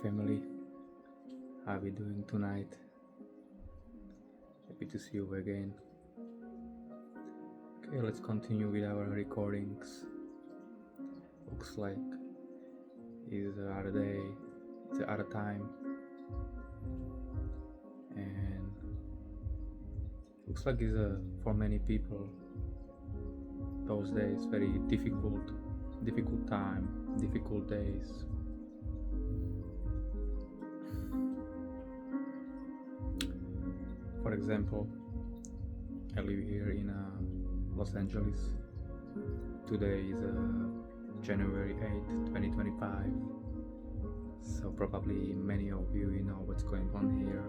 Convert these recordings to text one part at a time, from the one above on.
family. How are we doing tonight? Happy to see you again. Okay, let's continue with our recordings. Looks like it's another day, it's another time, and looks like it's for many people those days very difficult time, difficult days. For example, I live here in Los Angeles. Today is January 8th, 2025. So probably many of you know what's going on here.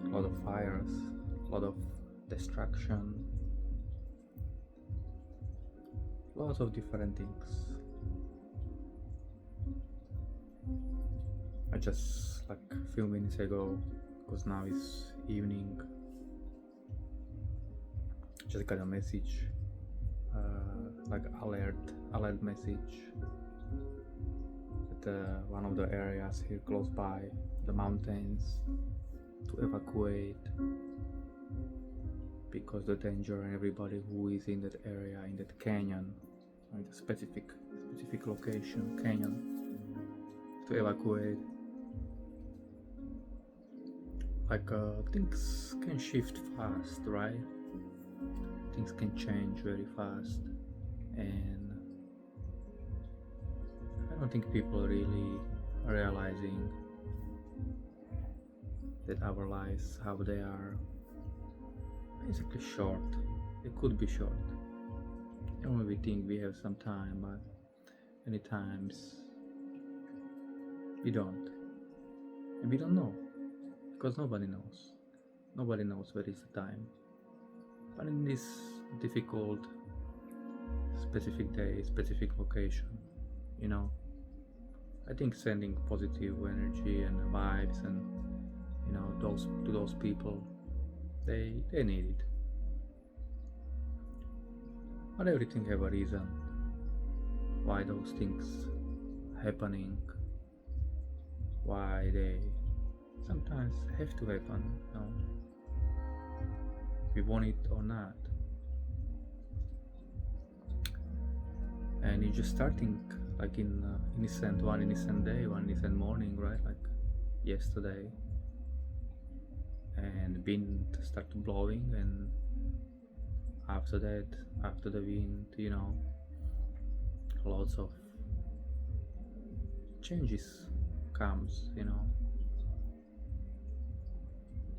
A lot of fires, a lot of destruction, lots of different things. I just like a few minutes ago, because now it's evening, just got a message, like alert message that one of the areas here close by the mountains to evacuate because the danger and everybody who is in that area, in that canyon, in the specific location, canyon, to evacuate. Like things can shift fast, right? Things can change very fast, and I don't think people really are realizing that our lives, how they are basically short. They could be short. And we think we have some time, but many times we don't, and we don't know. Because nobody knows where is the time. But in this difficult, specific day, specific location, I think sending positive energy and vibes and those people, they need it. But everything have a reason why those things happening, why they sometimes have to happen, we want it or not. And it's just starting like in one innocent day, one innocent morning, right? Like yesterday, and wind started blowing, and after that, after the wind, lots of changes comes,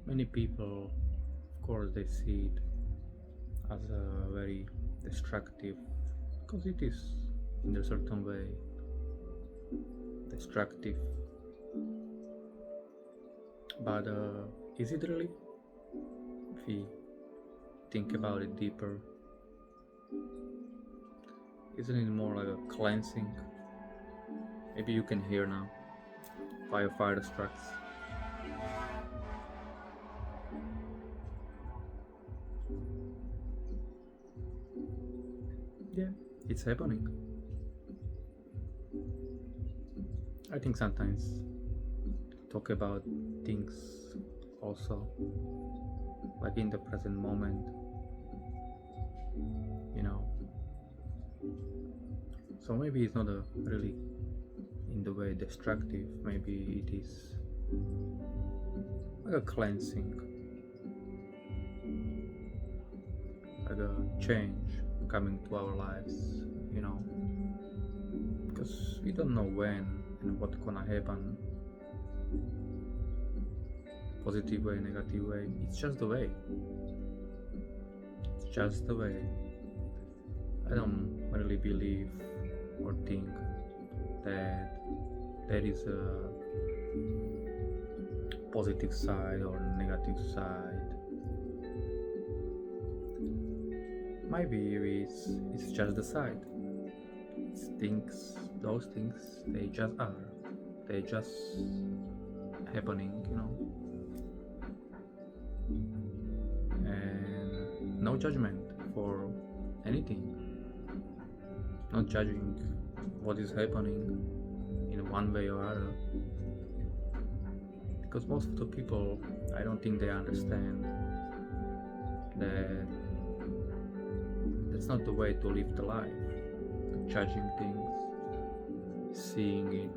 Many people, of course, they see it as a very destructive, because it is in a certain way destructive. But is it really? If we think about it deeper, isn't it more like a cleansing? Maybe you can hear now firefighter trucks. Yeah, it's happening. I think sometimes talk about things also like in the present moment, so maybe it's not a really in the way destructive, maybe it is like a cleansing, like a change coming to our lives, because we don't know when and what's gonna happen, positive way, negative way. It's just the way. I don't really believe or think that there is a positive side or negative side. Maybe it's just the side. Those things, they just are. They just happening, And no judgment for anything. Not judging what is happening in one way or other. Because most of the people, I don't think they understand that that's not the way to live the life. Judging things, seeing it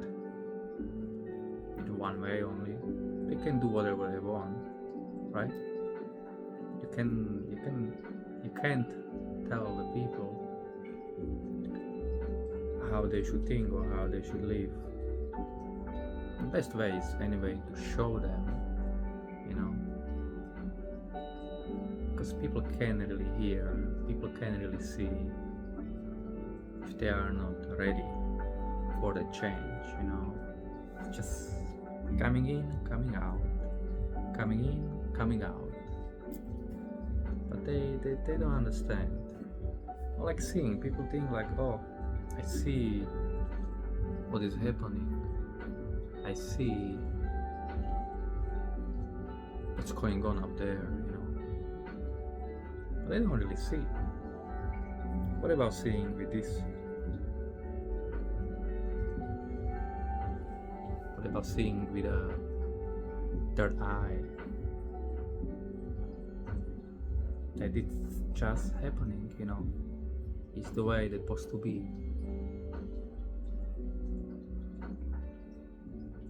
in one way only. They can do whatever they want, right? You can't tell the people how they should think or how they should live. The best way is anyway to show them, because people can really hear, people can really see if they are not ready for the change, It's just coming in, coming out, coming in, coming out. But they don't understand. Like seeing, people think like, oh, I see what is happening. I see what's going on up there, But they don't really see. What about seeing with this? What about seeing with a third eye? That it's just happening, It's the way it's supposed to be.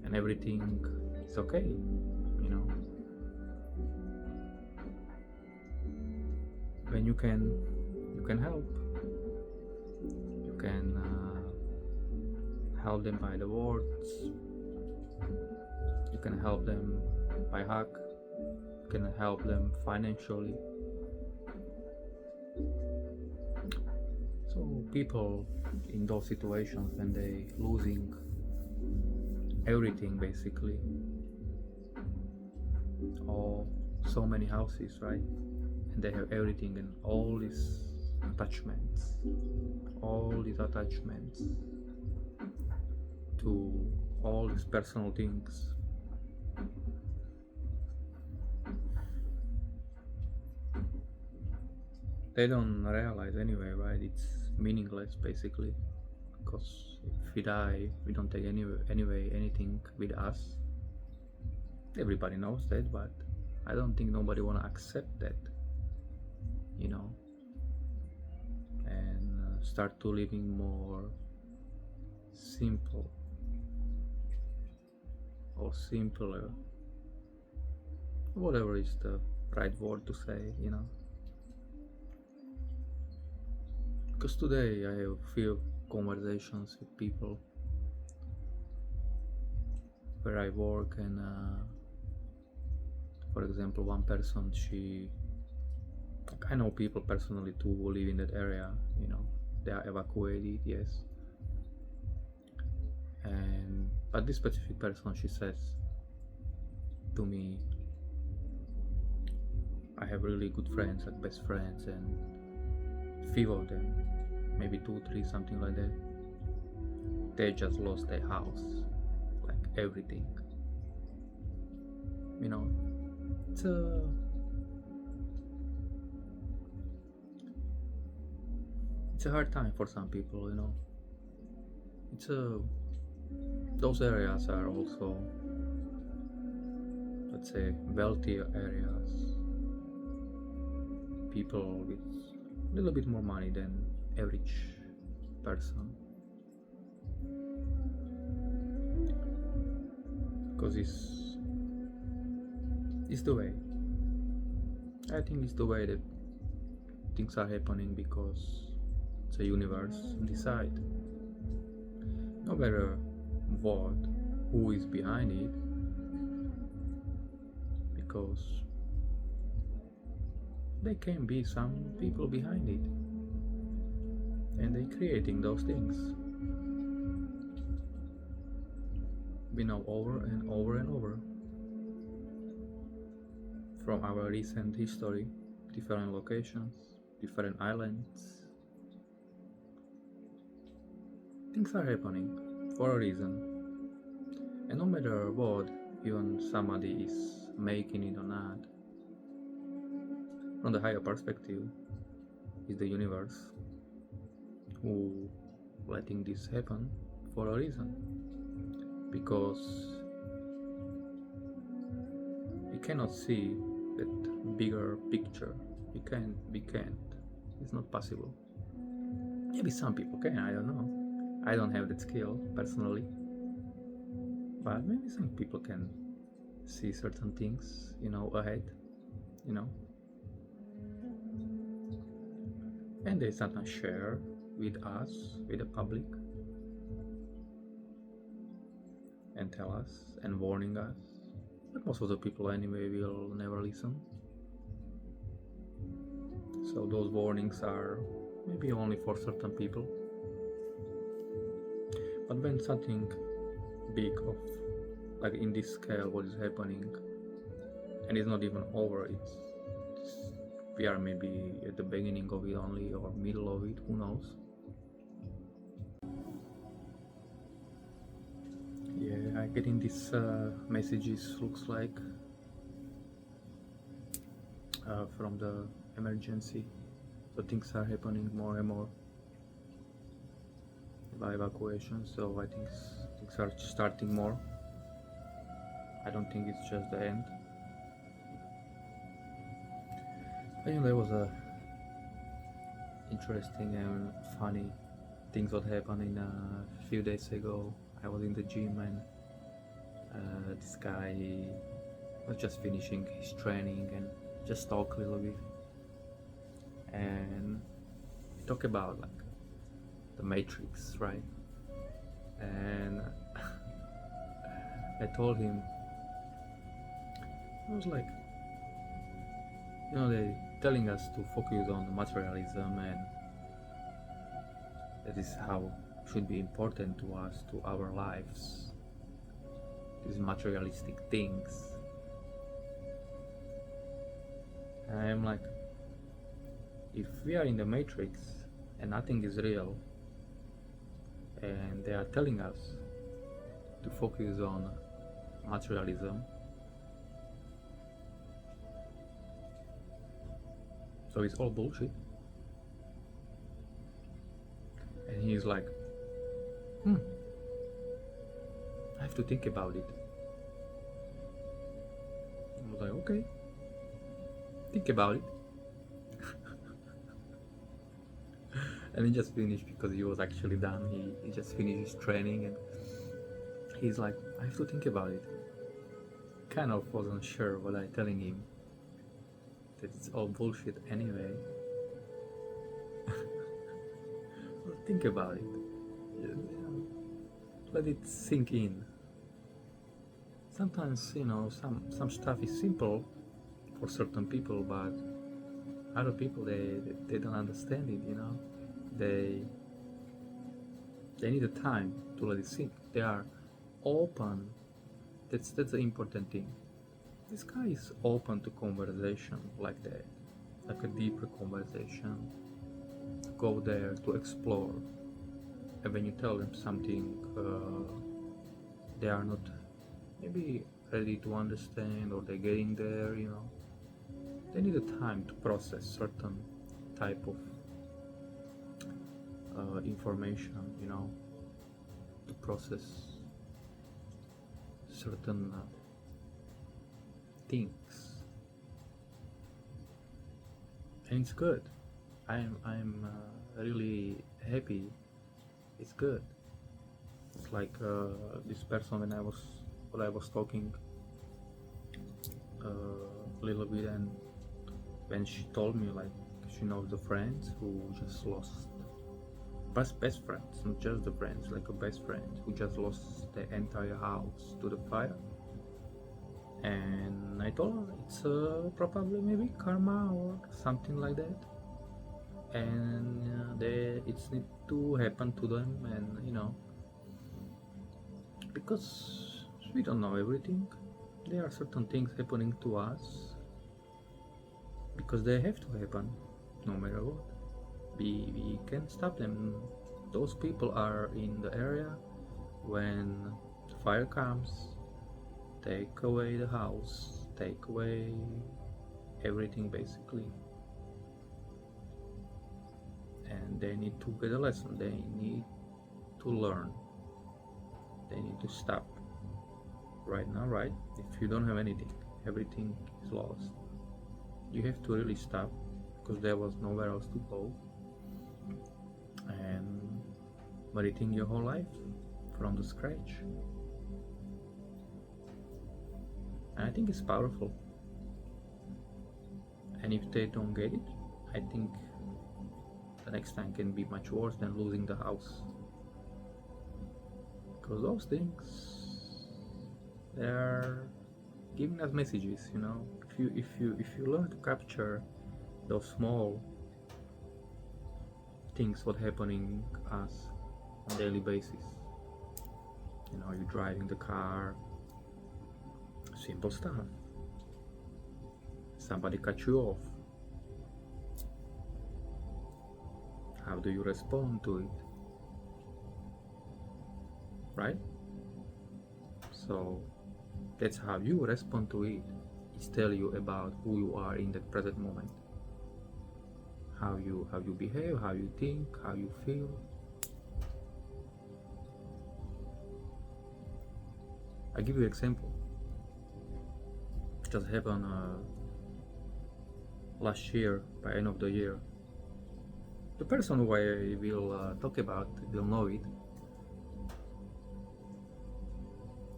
And everything is okay, When you can help. You can help them by the words. You can help them by hug. You can help them financially. So people in those situations when they losing everything basically, or so many houses, right? And they have everything and all these attachments to all these personal things. They don't realize anyway, right? It's meaningless basically, because if we die, we don't take anyway anything with us. Everybody knows that, but I don't think nobody wanna accept that, and start to living more simple or simpler, whatever is the right word to say, Because today I have a few conversations with people where I work, and for example, one person, I know people personally too who live in that area, they are evacuated, yes. But this specific person, she says to me, I have really good friends, like best friends, and few of them, maybe 2, 3, something like that, they just lost their house, like everything. It's a hard time for some people, those areas are also, let's say, wealthier areas. People with a little bit more money than average person, because it's the way. I think it's the way that things are happening, because the universe decide. No matter what, who is behind it, because there can be some people behind it, and they creating those things. We know over and over and over from our recent history, different locations, different islands. Things are happening for a reason, and no matter what, even somebody is making it or not, from the higher perspective is the universe who letting this happen for a reason. because we cannot see that bigger picture. We can't. It's not possible. Maybe some people can, I don't know. I don't have that skill personally. But maybe some people can see certain things, ahead, you know. And they sometimes share with us, with the public, and tell us and warning us. But most of the people anyway will never listen. So those warnings are maybe only for certain people. But when something big of, like in this scale, what is happening, and it's not even over, it's we are maybe at the beginning of it only, or middle of it, who knows. Yeah, I getting these messages, looks like, from the emergency. So things are happening more and more by evacuation, so I think things are starting more. I don't think it's just the end. I think there was a interesting and funny things that happened in a few days ago. I was in the gym, and this guy was just finishing his training and just talk a little bit, and we talk about like the Matrix, right? And I told him, I was like, they're telling us to focus on materialism, and that is how should be important to us, to our lives, these materialistic things. And I'm like, if we are in the Matrix and nothing is real, and they are telling us to focus on materialism, so it's all bullshit. And he's like, I have to think about it. I was like, okay, think about it. And he just finished, because he was actually done. He just finished his training, and he's like, I have to think about it. Kind of wasn't sure what I telling him, that it's all bullshit anyway. Well, think about it. Let it sink in. Sometimes, some stuff is simple for certain people, but other people, they don't understand it. They need the time to let it sink. They are open. That's the important thing. This guy is open to conversation like that, like a deeper conversation. Go there to explore. And when you tell them something, they are not maybe ready to understand, or they're getting there. They need a time to process certain type of information, to process certain things, and it's good. I'm really happy. It's good. It's like this person, when I was talking a little bit, and when she told me, like, she knows the friends who just lost, best friends, not just the friends, like a best friend who just lost the entire house to the fire. And I told her it's probably maybe karma or something like that, and it's need to happen to them, and because we don't know everything. There are certain things happening to us because they have to happen, no matter what. We can't stop them. Those people are in the area when the fire comes, take away the house, take away everything basically. And they need to get a lesson. They need to learn. They need to stop right now, right? If you don't have anything, everything is lost. You have to really stop because there was nowhere else to go, and rethink your whole life from the scratch. And I think it's powerful. And if they don't get it, I think the next time can be much worse than losing the house. Because those things, they're giving us messages, you know. If you learn to capture those small things what happening us on a daily basis, you know, you're driving the car, simple stuff. Somebody cut you off. How do you respond to it? Right? So that's how you respond to it. It's tell you about who you are in that present moment. How you behave, how you think, how you feel. I give you an example. It just happened last year, by end of the year. The person who I will talk about will know it.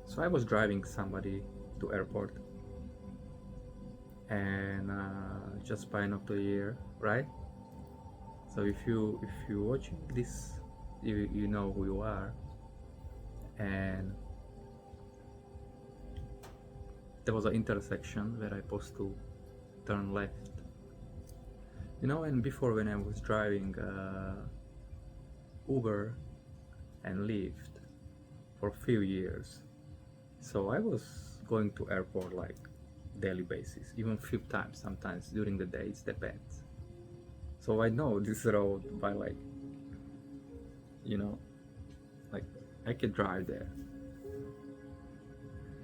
So I was driving somebody to airport, and just by end of the year, right? So if you watching this, you know who you are. And there was an intersection where I supposed to turn left. You know, and before when I was driving Uber and Lyft for a few years, so I was going to airport like daily basis, even few times, sometimes during the day, it depends. So I know this road by like, you know, like I could drive there.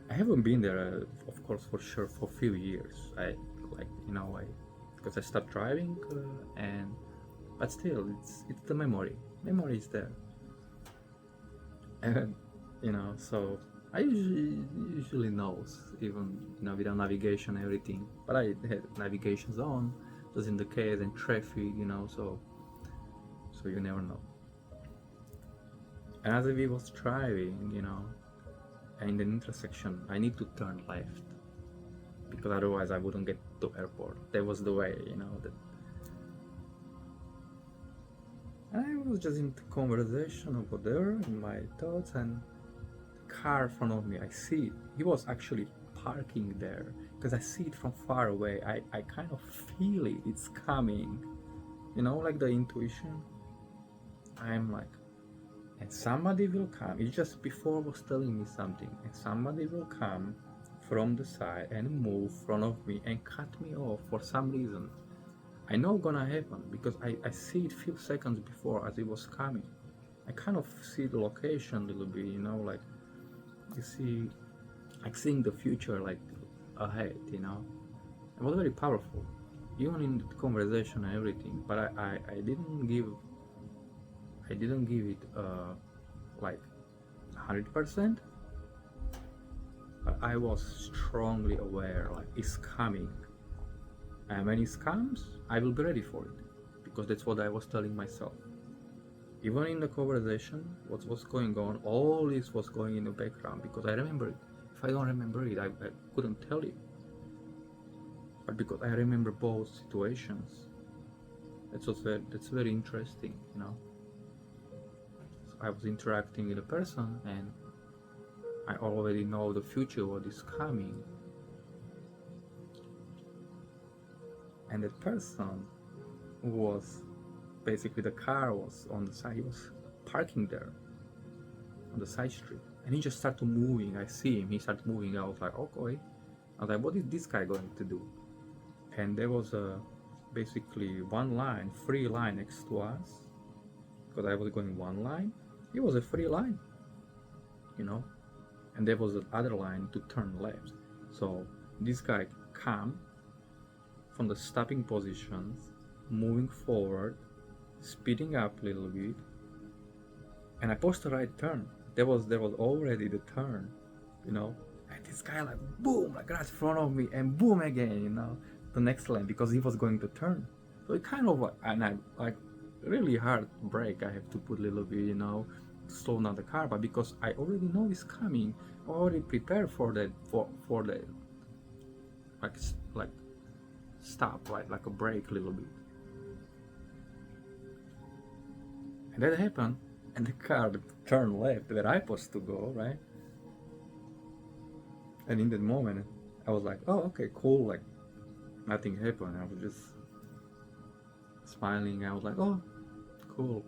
I haven't been there, of course, for sure, for a few years. I like, you know, because I stopped driving, but still, it's the memory. Memory is there, and you know, so I usually knows, even, you know, without navigation and everything. But I had navigations on, just in the case, and traffic, you know, so you never know. And as we was driving, you know, in the intersection, I need to turn left because otherwise I wouldn't get to airport. That was the way, you know. And I was just in the conversation over there in my thoughts, and the car in front of me, I see it. He was actually parking there because I see it from far away. I kind of feel it. It's coming, you know, like the intuition. I'm like, and somebody will come. It just before was telling me something, and somebody will come from the side and move in front of me and cut me off for some reason. I know gonna happen because I see it few seconds before as it was coming. I kind of see the location a little bit, you know, like you see, like seeing the future like ahead, you know. It was very powerful, even in the conversation and everything. But I didn't give it like 100%, but I was strongly aware like it's coming, and when it comes I will be ready for it, because that's what I was telling myself. Even in the conversation, what was going on, all this was going in the background because I remember it. If I don't remember it, I couldn't tell you. But because I remember both situations, that's very interesting, you know. I was interacting with a person and I already know the future, what is coming. And that person was basically, the car was on the side, he was parking there on the side street, and he just started moving. I see him, he started moving. I was like, okay. I was like, what is this guy going to do? And there was basically one line, free line next to us, because I was going one line. It was a free line, you know, and there was another line to turn left. So this guy come from the stopping positions, moving forward, speeding up a little bit, and I pushed the right turn. There was already the turn, you know. this guy like boom, like right in front of me, and boom again, the next lane, because he was going to turn. So it kind of and I like really hard brake. I have to put a little bit, to slow down the car, but because I already know it's coming, I already prepared for that, for the like stop, right, like a brake a little bit. And that happened, and the car turned left where I was to go, right? And in that moment, I was like, oh, okay, cool, like nothing happened. I was just smiling. I was like, oh, cool.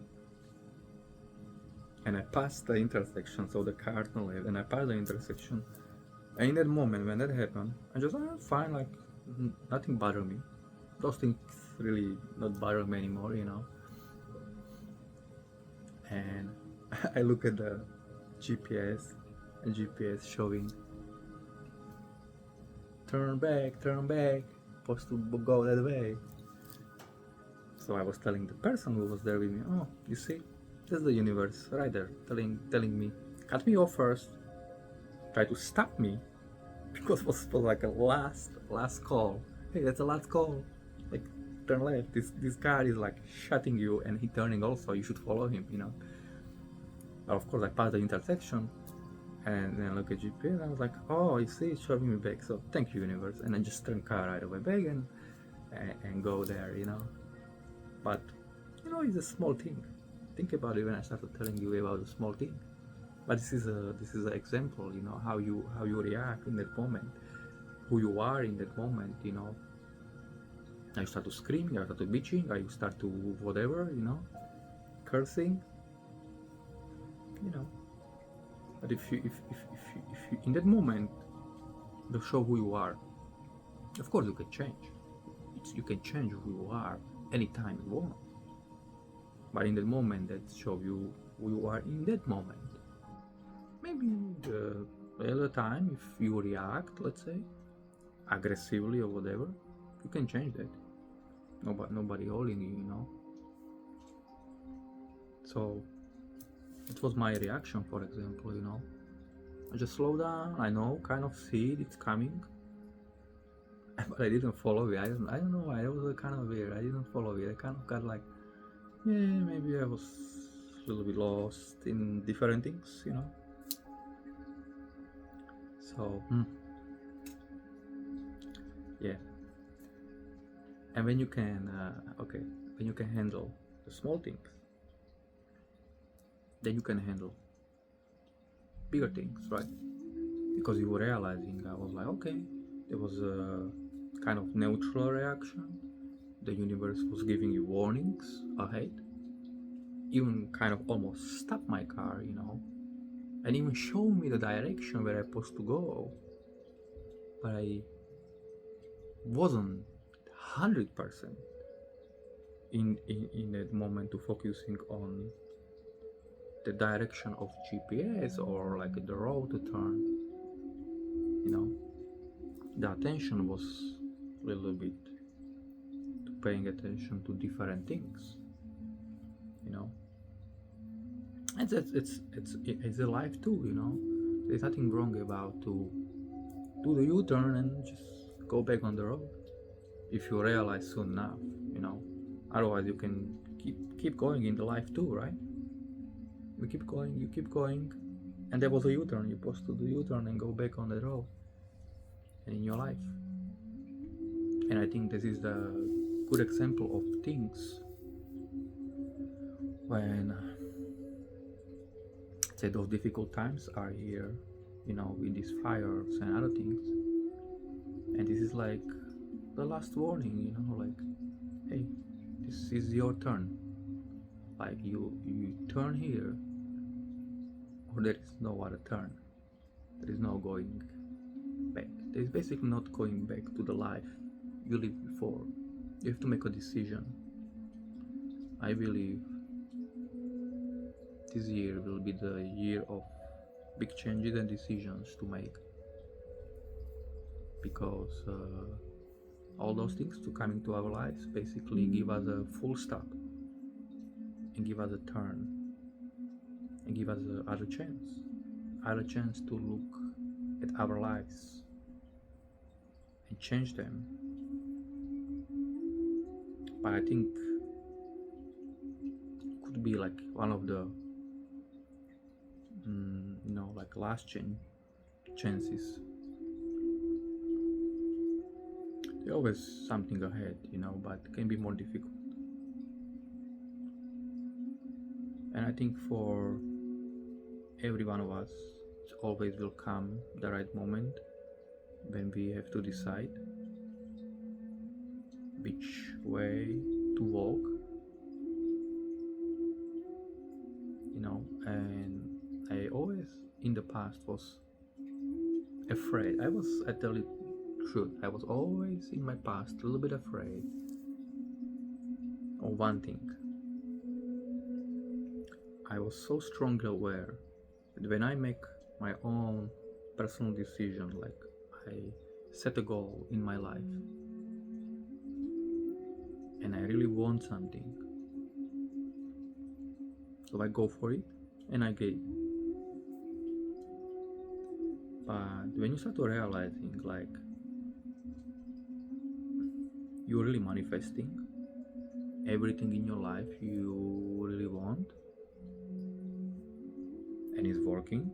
And I passed the intersection, so the car turned left, and I passed the intersection. And in that moment, when that happened, I just, oh, fine, like nothing bothered me. Those things really not bother me anymore, And I look at the GPS, and GPS showing, turn back, supposed to go that way. So I was telling the person who was there with me, oh, you see, that's the universe right there, telling me, cut me off first, try to stop me, because it was like a last call. Hey, that's a last call. Like, turn left. This car is like shutting you, and he turning also. You should follow him, But of course, I passed the intersection, and then look at GPS. I was like, oh, you see, it's shoving me back. So thank you, universe. And I just turn car right away back and go there, But it's a small thing. Think about it when I started telling you about the small thing. But this is an example, how you react in that moment, who you are in that moment, Now you start to scream, you start to bitching, or you start to whatever, cursing, But if you in that moment, to show who you are, of course you can change. You can change who you are anytime you want. But in that moment, that show you who you are in that moment. Maybe the other time, if you react, let's say, aggressively or whatever, you can change that. Nobody holding you, So it was my reaction, for example, I just slow down. I know, kind of see it's coming, but I didn't follow it. I don't know why. It was kind of weird. I didn't follow it. I kind of got like, yeah, maybe I was a little bit lost in different things, So, yeah. And when you can, when you can handle the small things, then you can handle bigger things, right? Because you were realizing, I was like, okay, there was a kind of neutral reaction. The universe was giving you warnings ahead, even kind of almost stopped my car, and even showed me the direction where I'm supposed to go. But I wasn't 100% in that moment to focusing on the direction of GPS or like the road to turn. The attention was a little bit to paying attention to different things. It's a life too. There's nothing wrong about to do the U-turn and just go back on the road if you realize soon enough. Otherwise you can keep going in the life too, right? You keep going, and there was a U-turn. You're supposed to do U-turn and go back on the road and in your life. And I think this is the good example of things when, say, those difficult times are here, with these fires and other things. And this is like the last warning, like, hey, this is your turn. Like you turn here, or there is no other turn. There is no going back. There is basically not going back to the life you lived before. You have to make a decision. I believe this year will be the year of big changes and decisions to make, because all those things to come into our lives basically give us a full stop and give us a turn and give us another chance to look at our lives and change them. But I think it could be like one of the like last chances. There's always something ahead, but it can be more difficult. And I think for every one of us, it always will come the right moment when we have to decide which way to walk, and I always in the past was afraid. I tell you the truth, I was always in my past a little bit afraid of one thing. I was so strongly aware that when I make my own personal decision, like I set a goal in my life and I really want something, so I go for it and I get it. But when you start to realizing like you're really manifesting everything in your life you really want and it's working,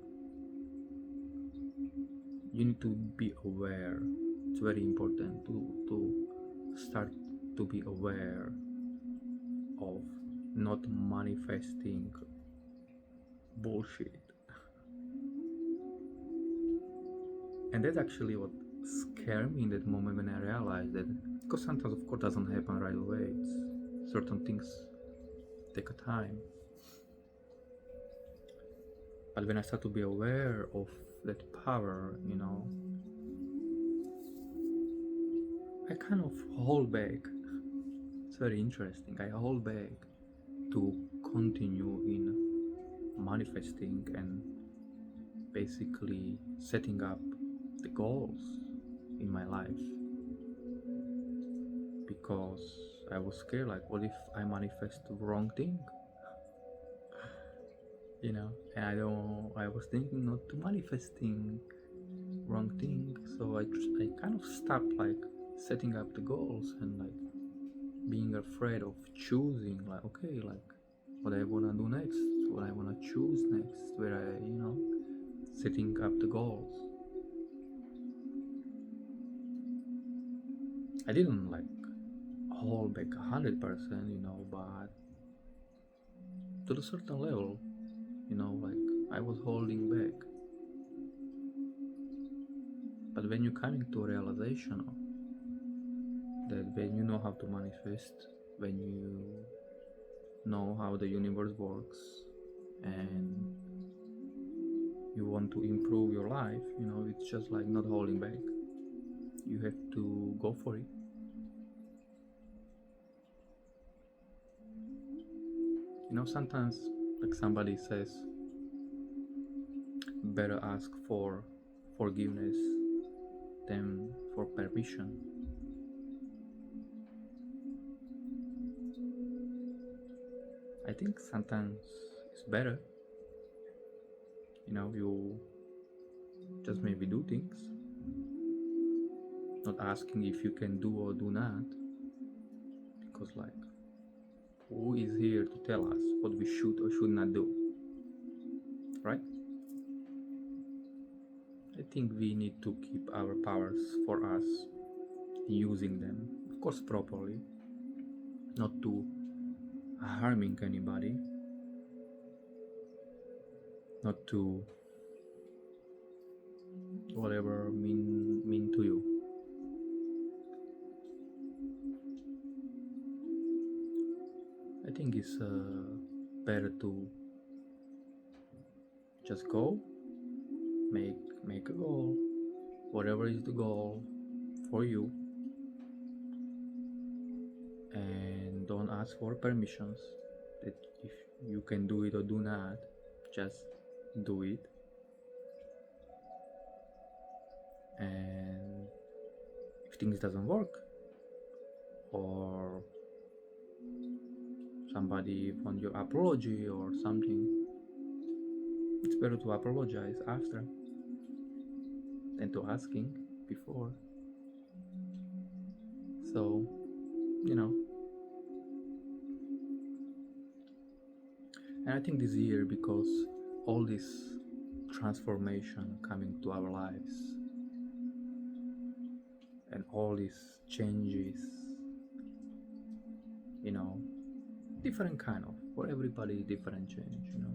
you need to be aware. It's very important to start to be aware of not manifesting bullshit. And that's actually what scared me in that moment when I realized that, because sometimes of course doesn't happen right away. Certain things take a time. But when I start to be aware of that power, I kind of hold back. It's very interesting. I hold back to continue in manifesting and basically setting up the goals in my life, because I was scared, like what if I manifest the wrong thing? And I was thinking not to manifesting wrong thing, so I kind of stopped like setting up the goals and like being afraid of choosing, like okay, like what I want to do next, what I want to choose next, where I setting up the goals. I didn't like hold back 100%, but to a certain level, like I was holding back. But when you come into a realization that when you know how to manifest, when you know how the universe works, and you want to improve your life, it's just like not holding back. You have to go for it. Sometimes like somebody says better ask for forgiveness than for permission. I think sometimes it's better, you just maybe do things, not asking if you can do or do not, because like who is here to tell us what we should or should not do, right? I think we need to keep our powers for us, using them, of course, properly, not to harming anybody, not to whatever mean to you. I think it's better to just go, make a goal, whatever is the goal for you, and don't ask for permissions that if you can do it or do not, just do it. And if things doesn't work, or somebody want your apology or something, it's better to apologize after. than to asking before. So, you know, and I think this year, because all this transformation coming to our lives and all these changes, you know, different kind of, for everybody different change, you know.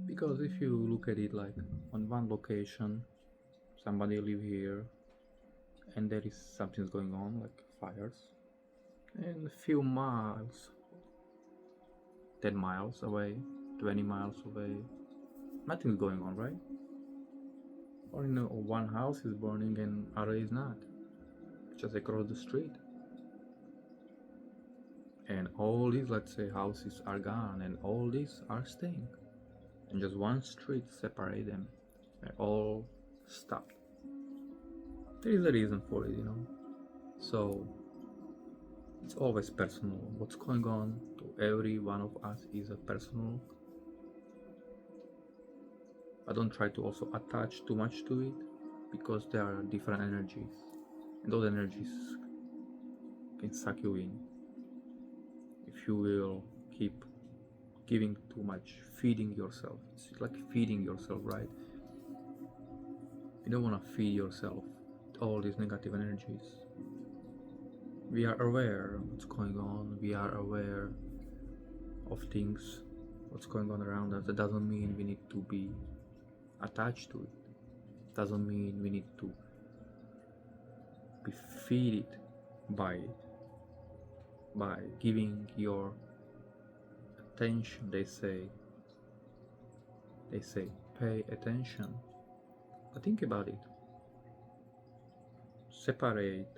Because if you look at it like on one location, somebody live here and there is something's going on like fires, and a few miles, 10 miles away, 20 miles away, nothing's going on, right? Or you know, one house is burning and other is not, just across the street. And all these, let's say, houses are gone and all these are staying, and just one street separate them and all stopped. There is a reason for it, you know. So it's always personal. What's going on to every one of us is a personal. I don't try to also attach too much to it, because there are different energies, and those energies can suck you in if you will keep giving too much, feeding yourself. It's like feeding yourself, right? You don't want to feed yourself all these negative energies. We are aware of what's going on, we are aware of things, what's going on around us. That doesn't mean we need to be attached to it. Doesn't mean we need to be feeded by it, by giving your attention. They say pay attention. But think about it. Separate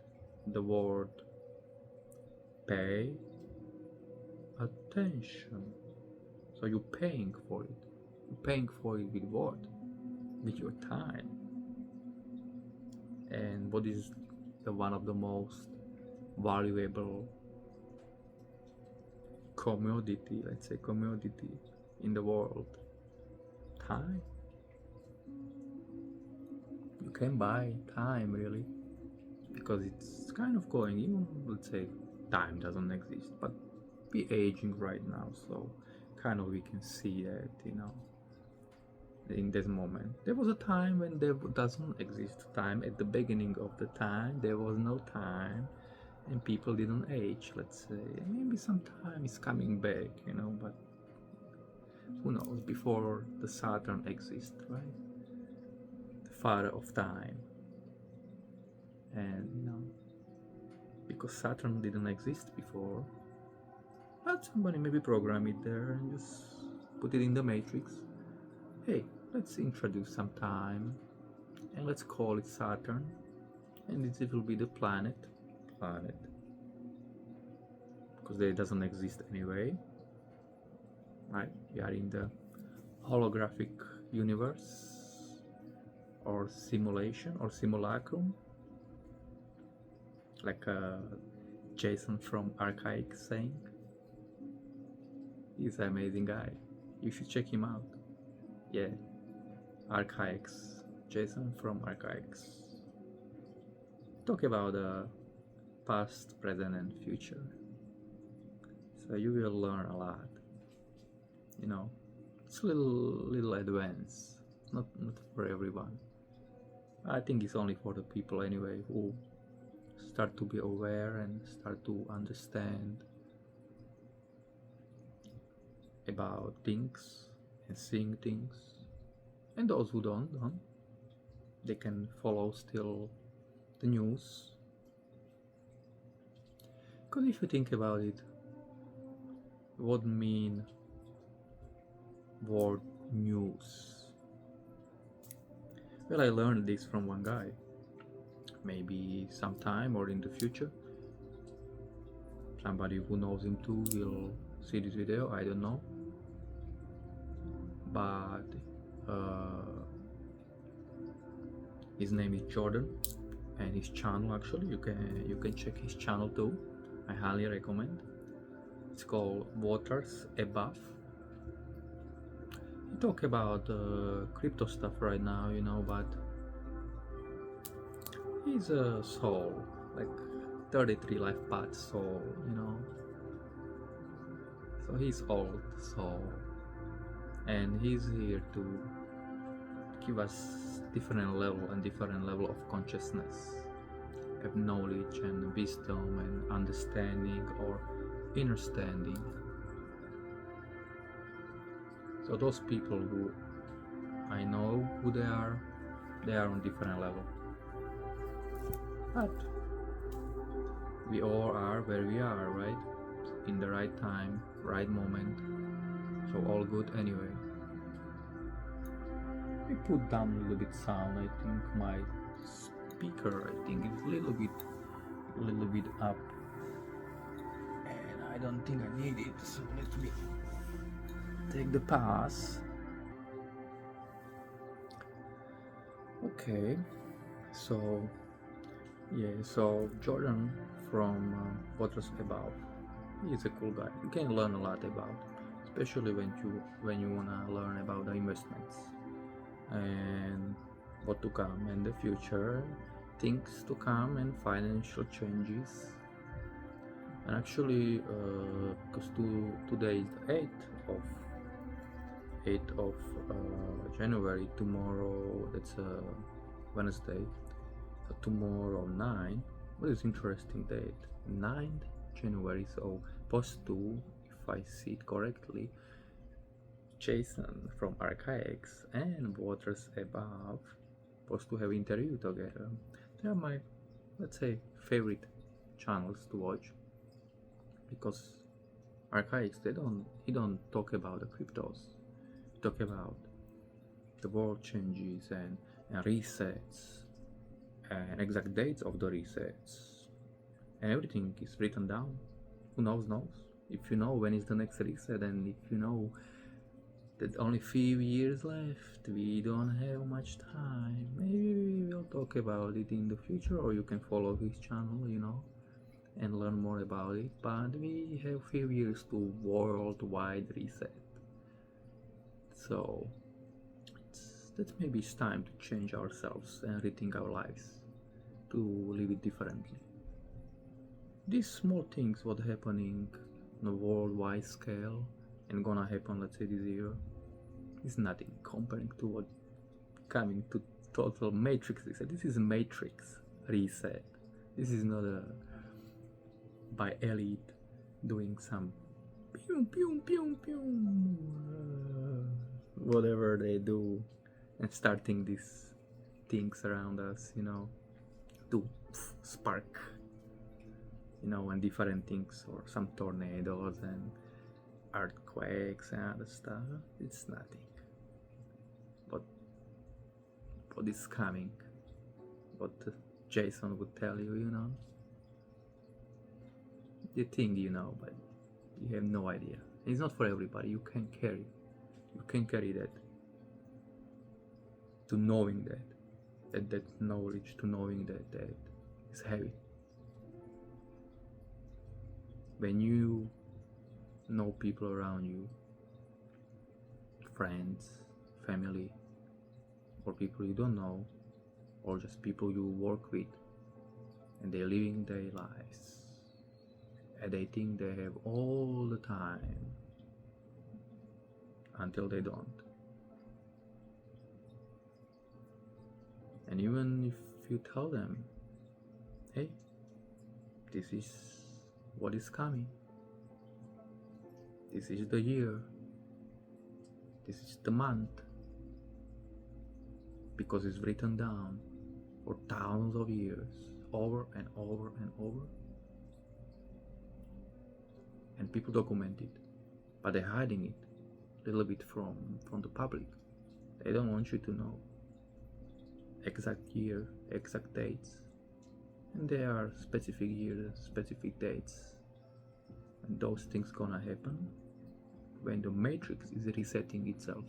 the word pay attention. So you're paying for it. You're paying for it with what? With your time. And what is the one of the most valuable commodity, let's say commodity in the world? Time. You can buy time, really, because it's kind of going, even let's say time doesn't exist, but we're aging right now, so kind of we can see that, you know, in this moment. There was a time when there doesn't exist time. At the beginning of the time there was no time and people didn't age, let's say. Maybe some time is coming back, you know, but who knows, before the Saturn exists, right? The father of time. And you know, because Saturn didn't exist before, but somebody maybe program it there and just put it in the matrix. Hey, let's introduce some time and let's call it Saturn, and it will be the planet, because it doesn't exist anyway, right? We are in the holographic universe, or simulation, or simulacrum, like Jason from Archaic saying. He's an amazing guy, you should check him out. Yeah, Archaics, Jason from Archaics. Talk about the past, present and future, so you will learn a lot, you know. It's a little advanced, not for everyone. I think it's only for the people anyway who start to be aware and start to understand about things and seeing things. And those who don't, they can follow still the news. Because if you think about it, what mean word news? Well, I learned this from one guy. Maybe sometime or in the future, somebody who knows him too will see this video, I don't know. But his name is Jordan, and his channel, actually you can check his channel too. I highly recommend. It's called Waters Above. He talk about crypto stuff right now, you know, but He's a soul, like 33 life path soul, you know. So he's old soul, and he's here to give us different level of consciousness, have knowledge and wisdom and understanding or understanding. So those people who I know who they are on different level. But we all are where we are, right? In the right time, right moment. So all good anyway. We put down a little bit sound. I think my speaker, I think, is a little bit up, and I don't think I need it. So let me take the pass. Okay, so yeah, so Jordan from Waters Above, he's a cool guy. You can learn a lot about, especially when you wanna learn about the investments and what to come in the future, things to come, and financial changes. And actually, because today is the 8th of January. Tomorrow, it's a Wednesday. So tomorrow 9. What is interesting date? 9th January. So post 2, if I see it correctly, Jason from Archaics and Waters Above supposed to have interview together. They are my, let's say, favorite channels to watch, because Archaics, he don't talk about the cryptos. He talk about the world changes and resets and exact dates of the resets, and everything is written down. Who knows? If you know when is the next reset, and if you know that only few years left, we don't have much time, maybe we'll talk about it in the future, or you can follow his channel, you know, and learn more about it. But we have few years to worldwide reset, so maybe it's time to change ourselves and rethink our lives, to live it differently. These small things what happening on a worldwide scale and gonna happen, let's say, this year, is nothing comparing to what coming to total matrix reset. This is a matrix reset. This is not a by elite doing some pew pew pew pew whatever they do and starting these things around us, you know, to spark, you know, and different things, or some tornadoes and earthquakes and other stuff. It's nothing. But what is coming, what Jason would tell you, you know, you think you know, but you have no idea. It's not for everybody. You can carry that, to knowing that knowledge, to knowing that is heavy. When you know people around you, friends, family, or people you don't know, or just people you work with, and they're living their lives and they think they have all the time until they don't. And even if you tell them, hey, this is what is coming, this is the year, this is the month, because it's written down for thousands of years, over and over and over, and people document it, but they're hiding it a little bit from the public. They don't want you to know exact year, exact dates, and there are specific years, specific dates, and those things gonna happen when the matrix is resetting itself.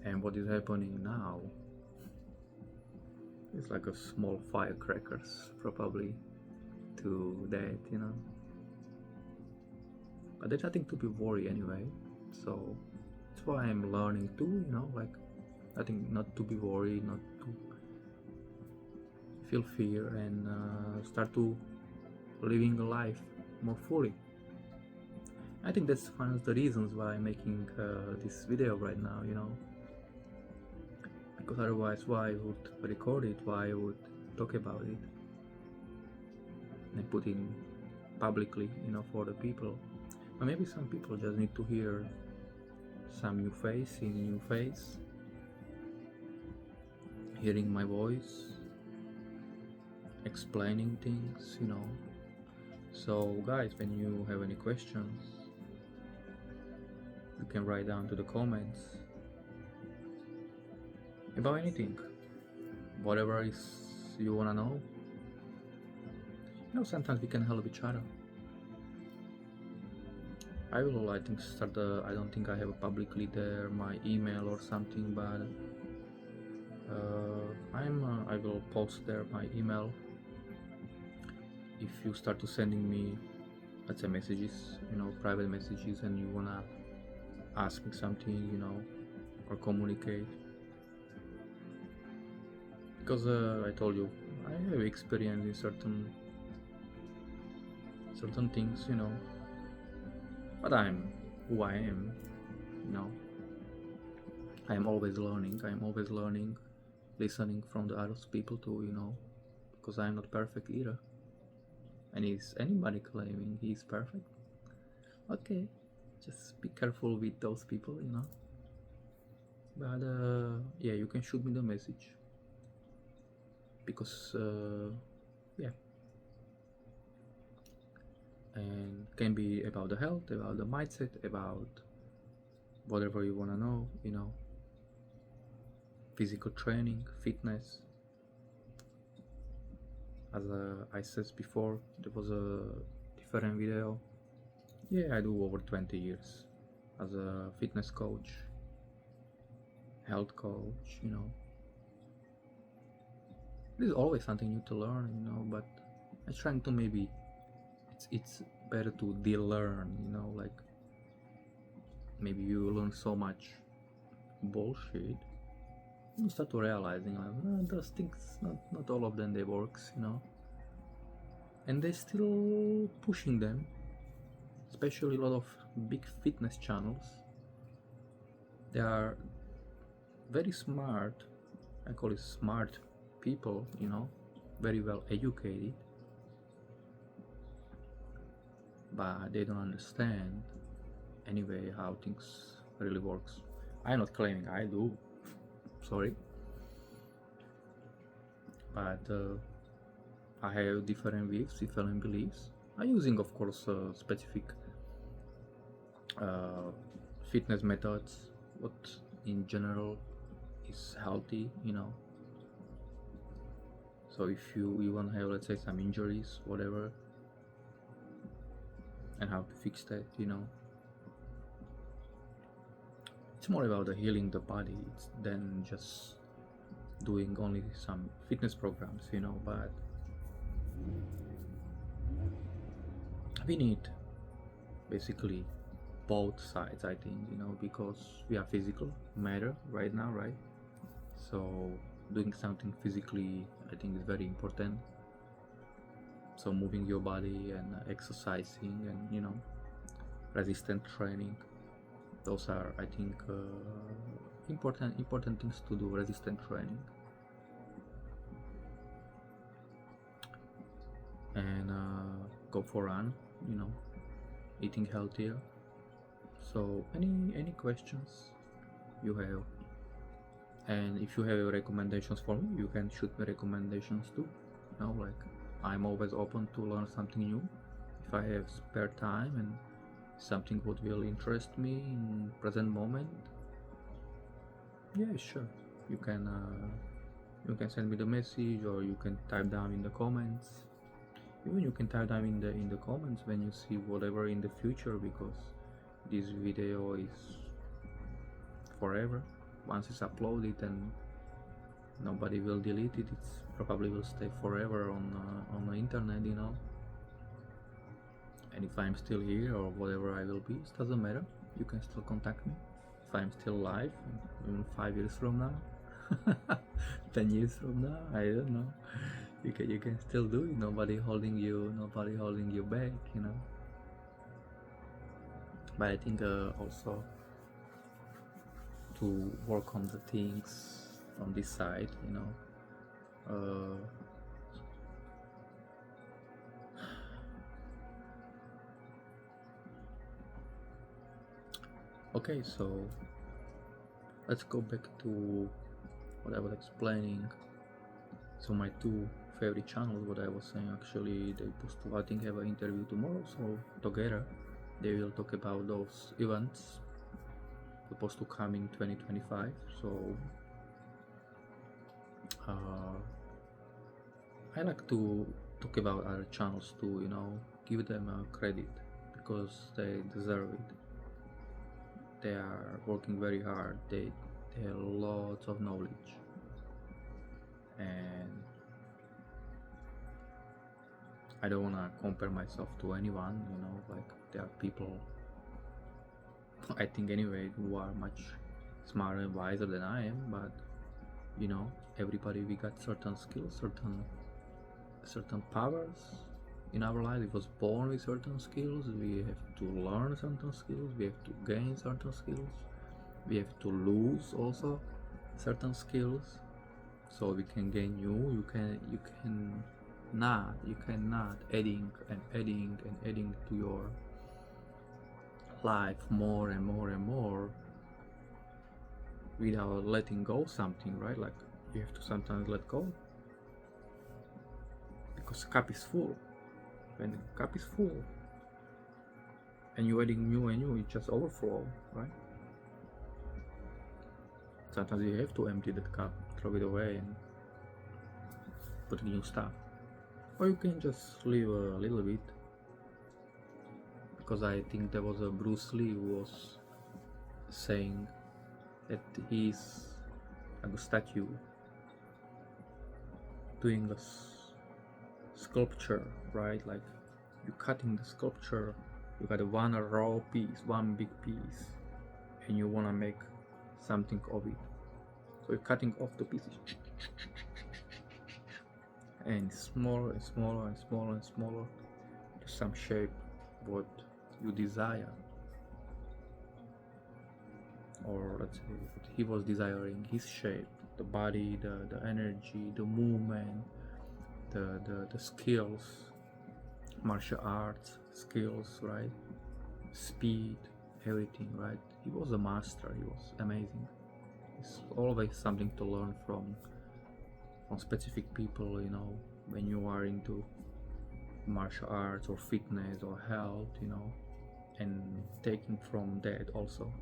And what is happening now is like a small firecrackers probably to that, you know. But there's nothing to be worried anyway, so that's why I'm learning too, you know, like nothing, not to be worried, not feel fear and start to living a life more fully. I think that's one of the reasons why I'm making this video right now, you know, because otherwise why I would record it, why I would talk about it and put it publicly, you know, for the people. Or maybe some people just need to hear some new face, seeing a new face, hearing my voice, explaining things, you know. So guys, when you have any questions, you can write down to the comments about anything, whatever is you wanna know. You know, sometimes we can help each other. I think start I don't think I have publicly there my email or something, but I will post there my email. If you start to sending me, let's say, messages, you know, private messages, and you wanna ask me something, you know, or communicate, because I told you I have experience in certain things, you know, but I'm who I am, you know. I am always learning, listening from the other people too, you know, because I'm not perfect either. And is anybody claiming he's perfect? Okay, just be careful with those people, you know. But yeah, you can shoot me the message, because yeah, and can be about the health, about the mindset, about whatever you want to know, you know, physical training, fitness. As I said before, there was a different video. Yeah, I do over 20 years as a fitness coach, health coach, you know. There's always something new to learn, you know, but I'm trying to maybe it's better to de-learn, you know, like maybe you learn so much bullshit, you start to realizing like those things, not all of them they works, you know, and they're still pushing them, especially a lot of big fitness channels. They are very smart, I call it smart people, you know, very well educated, but they don't understand anyway how things really works. I'm not claiming I do, sorry, but I have different views, different beliefs. I'm using, of course, specific fitness methods, what in general is healthy, you know. So if you want to have, let's say, some injuries, whatever, and how to fix that, you know, it's more about the healing the body than just doing only some fitness programs, you know. But we need basically both sides, I think, you know, because we are physical matter right now, right? So doing something physically, I think, is very important. So moving your body and exercising and, you know, resistant training, those are, I think, important things to do. Resistant training and go for run, you know, eating healthier. So any questions you have, and if you have recommendations for me, you can shoot me recommendations too, you know, like I'm always open to learn something new. If I have spare time and something what will interest me in present moment, yeah, sure, you can send me the message, or you can type down in the comments. Even you can type down in the comments when you see whatever in the future, because this video is forever. Once it's uploaded, and nobody will delete it, it's probably will stay forever on the internet, you know. And if I'm still here or whatever I will be, it doesn't matter, you can still contact me. If I'm still alive, even 5 years from now, 10 years from now, I don't know, you can still do it. Nobody holding you back, you know. But I think also to work on the things on this side, you know. Okay, so let's go back to what I was explaining. So my two favorite channels, what I was saying, actually they supposed to, I think, have an interview tomorrow, so together they will talk about those events supposed to come in 2025. So I like to talk about other channels too, you know, give them credit because they deserve it. They are working very hard. They have lots of knowledge, and I don't wanna compare myself to anyone, you know. Like, there are people, I think anyway, who are much smarter and wiser than I am, but you know, everybody, we got certain skills, certain powers in our life. We was born with certain skills. We have to learn certain skills. We have to gain certain skills. We have to lose also certain skills, so we can gain new. You cannot adding and adding and adding to your life more and more and more without letting go something, right? Like, you have to sometimes let go because cup is full. When the cup is full and you're adding new and new, it just overflow, right? Sometimes you have to empty that cup, throw it away, and put new stuff. Or you can just leave a little bit, because I think there was a Bruce Lee who was saying that he's like a statue doing a sculpture, right? Like, you cutting the sculpture, you got one raw piece, one big piece, and you wanna make something of it. So you're cutting off the pieces and smaller and smaller and smaller and smaller to some shape what you desire. Or let's say what he was desiring, his shape, the body, the energy, the movement, the skills, martial arts skills, right? Speed, everything, right? He was a master. He was amazing. It's always something to learn from specific people, you know, when you are into martial arts or fitness or health, you know, and taking from that also.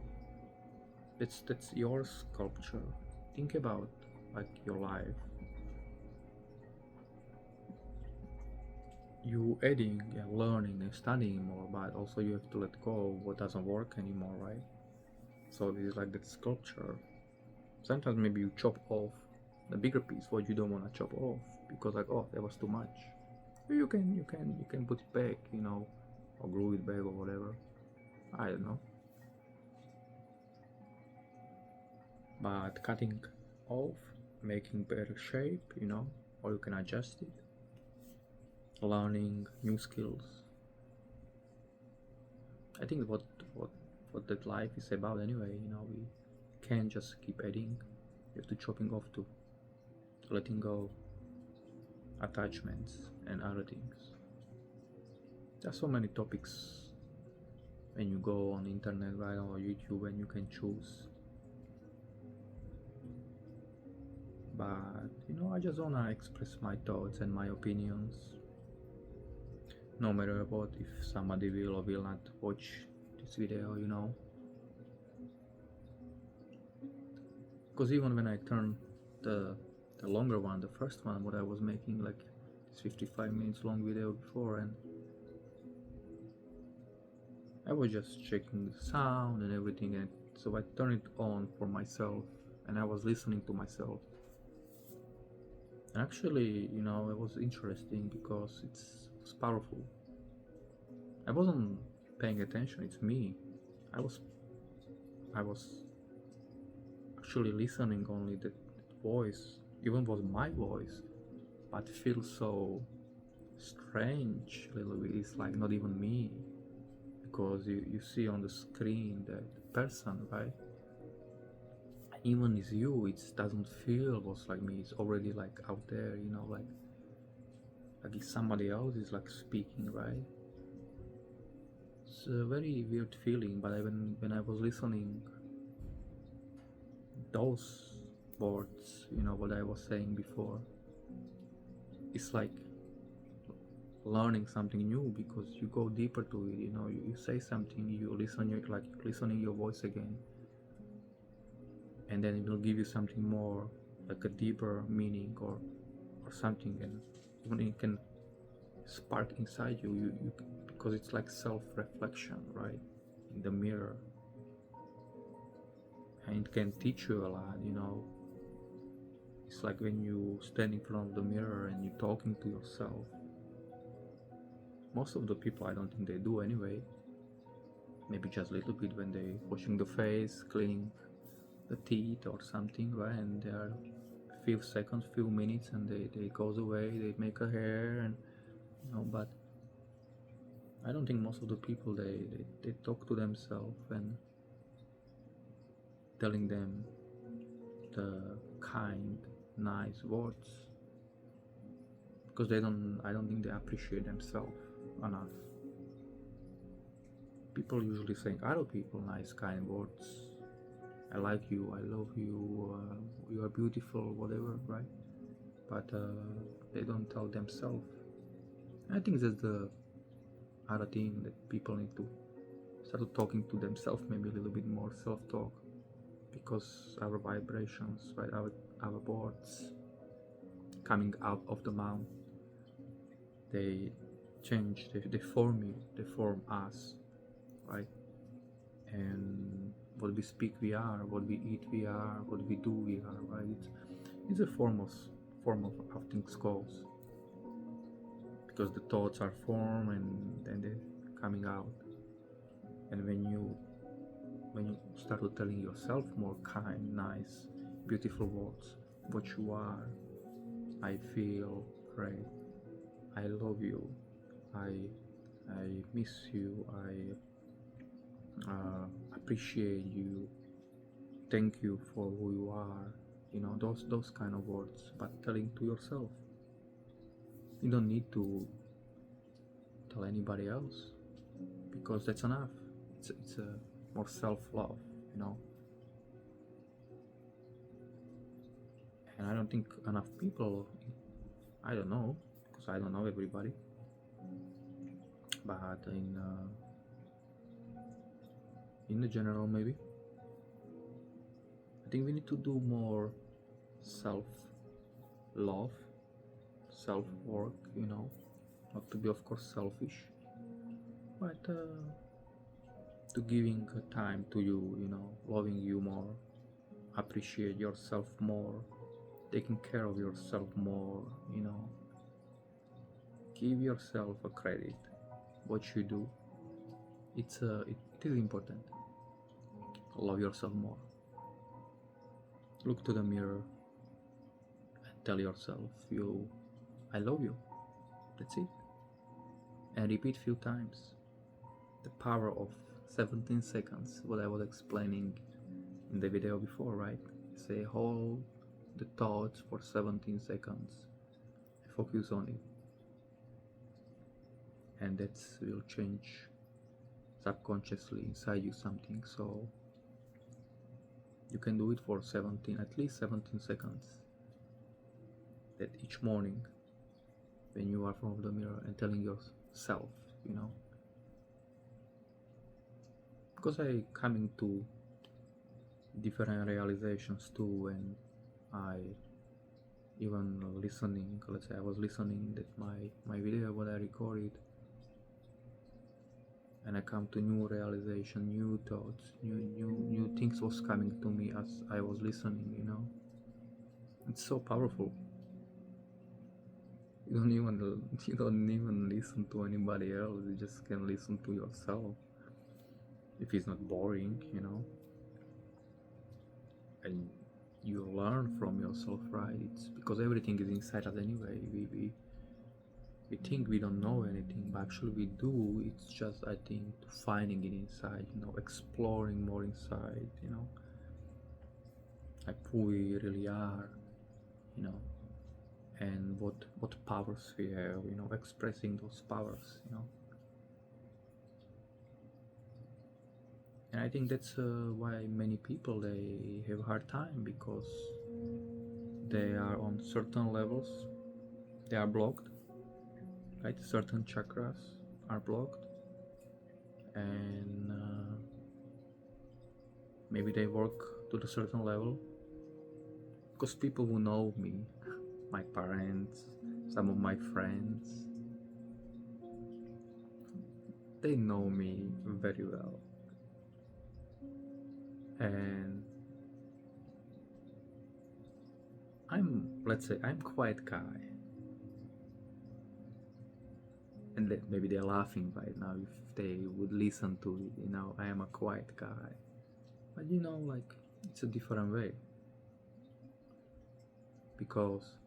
That's your sculpture. Think about like your life. You adding and learning and studying more, but also you have to let go of what doesn't work anymore, right? So this is like that sculpture. Sometimes maybe you chop off the bigger piece what you don't want to chop off because, like, oh, that was too much. You can put it back, you know, or glue it back or whatever. I don't know. But cutting off, making better shape, you know, or you can adjust it. Learning new skills. I think what that life is about anyway, you know. We can't just keep adding. You have to chopping off too, letting go attachments and other things. There's so many topics when you go on internet, right, or YouTube, and you can choose. But you know, I just wanna express my thoughts and my opinions, no matter what, if somebody will or will not watch this video, you know. Because even when I turn the longer one, the first one, what I was making, like this 55 minutes long video before, and I was just checking the sound and everything, and so I turned it on for myself, and I was listening to myself. And actually, you know, it was interesting because it's powerful. I wasn't paying attention. It's me. I was actually listening only that voice, even was my voice, but feels so strange a little bit. It's like not even me, because you see on the screen the person, right? Even is you, it doesn't feel was like me. It's already like out there, like if somebody else is like speaking, right? It's a very weird feeling. But when I was listening those words, what I was saying before, it's like learning something new, because you go deeper to it. You say something, you listen, you like listening your voice again, and then it will give you something more, like a deeper meaning or something, and even it can spark inside you, because it's like self-reflection, right, in the mirror, and it can teach you a lot. It's like when you stand in front of the mirror and you're talking to yourself. Most of the people, I don't think they do anyway. Maybe just a little bit when they washing the face, cleaning the teeth or something, right? And there are few seconds, few minutes, and they goes away. They make a hair, and but I don't think most of the people they talk to themselves and telling them the kind, nice words, because I don't think they appreciate themselves enough. People usually saying other people nice, kind words. I like you, I love you, you are beautiful, whatever, right? But they don't tell themselves. I think that's the other thing that people need to start talking to themselves, maybe a little bit more self-talk, because our vibrations, right, our words coming out of the mouth, they change, they form you, they form us, right? And what we speak we are, what we eat we are, what we do we are, right? It's a form of how things goes, because the thoughts are formed and then they're coming out. And when you start to telling yourself more kind, nice, beautiful words, what you are, I feel great, I love you, I miss you, I appreciate you, thank you for who you are, those kind of words, but telling to yourself. You don't need to tell anybody else, because that's enough. It's a more self-love, and I don't think enough people, I don't know, because I don't know everybody, but in the general, maybe I think we need to do more self-love, self-work, not to be of course selfish, but to giving time to you, loving you more, appreciate yourself more, taking care of yourself more, give yourself a credit, what you do, it is important. Love yourself more, look to the mirror and tell yourself, I love you, that's it, and repeat few times. The power of 17 seconds, what I was explaining in the video before, right? Say hold the thoughts for 17 seconds, focus on it, and that will change subconsciously inside you something. So you can do it for at least 17 seconds, that each morning when you are in front of the mirror and telling yourself, because I coming to different realizations too, and I even listening, let's say I was listening that my video what I recorded, and I come to new realization, new thoughts, new things was coming to me as I was listening, it's so powerful. You don't even listen to anybody else, you just can listen to yourself, if it's not boring, and you learn from yourself, right? It's because everything is inside us anyway. We think we don't know anything, but actually we do. It's just, I think, finding it inside, exploring more inside, like who we really are, you know, and what powers we have, expressing those powers, And I think that's why many people, they have a hard time, because they are on certain levels, they are blocked, right? Certain chakras are blocked, and maybe they work to a certain level, because people who know me, my parents, some of my friends, they know me very well, and let's say I'm quiet guy, and maybe they're laughing right now if they would listen to it. I am a quiet guy, but like, it's a different way, because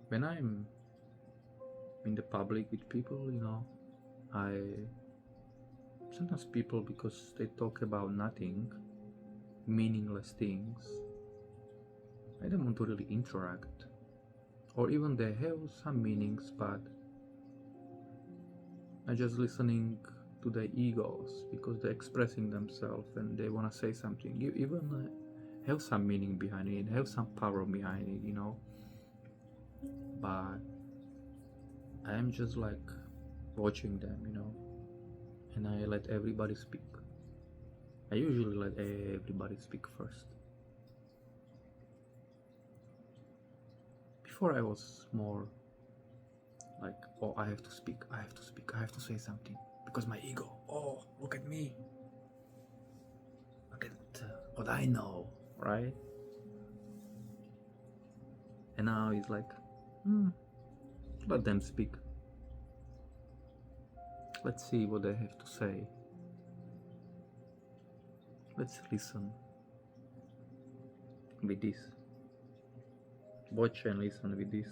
when I'm in the public with people, I sometimes people, because they talk about nothing, meaningless things, I don't want to really interact, or even they have some meanings, but I'm just listening to their egos, because they're expressing themselves and they want to say something, even have some meaning behind it, have some power behind it, but I am just like watching them, and I let everybody speak. I usually let everybody speak first. Before I was more like, oh, I have to speak, I have to say something, because my ego, oh, look at me, look at what I know, right? And now it's like, let them speak. Let's see what they have to say. Let's listen with this. Watch and listen with this.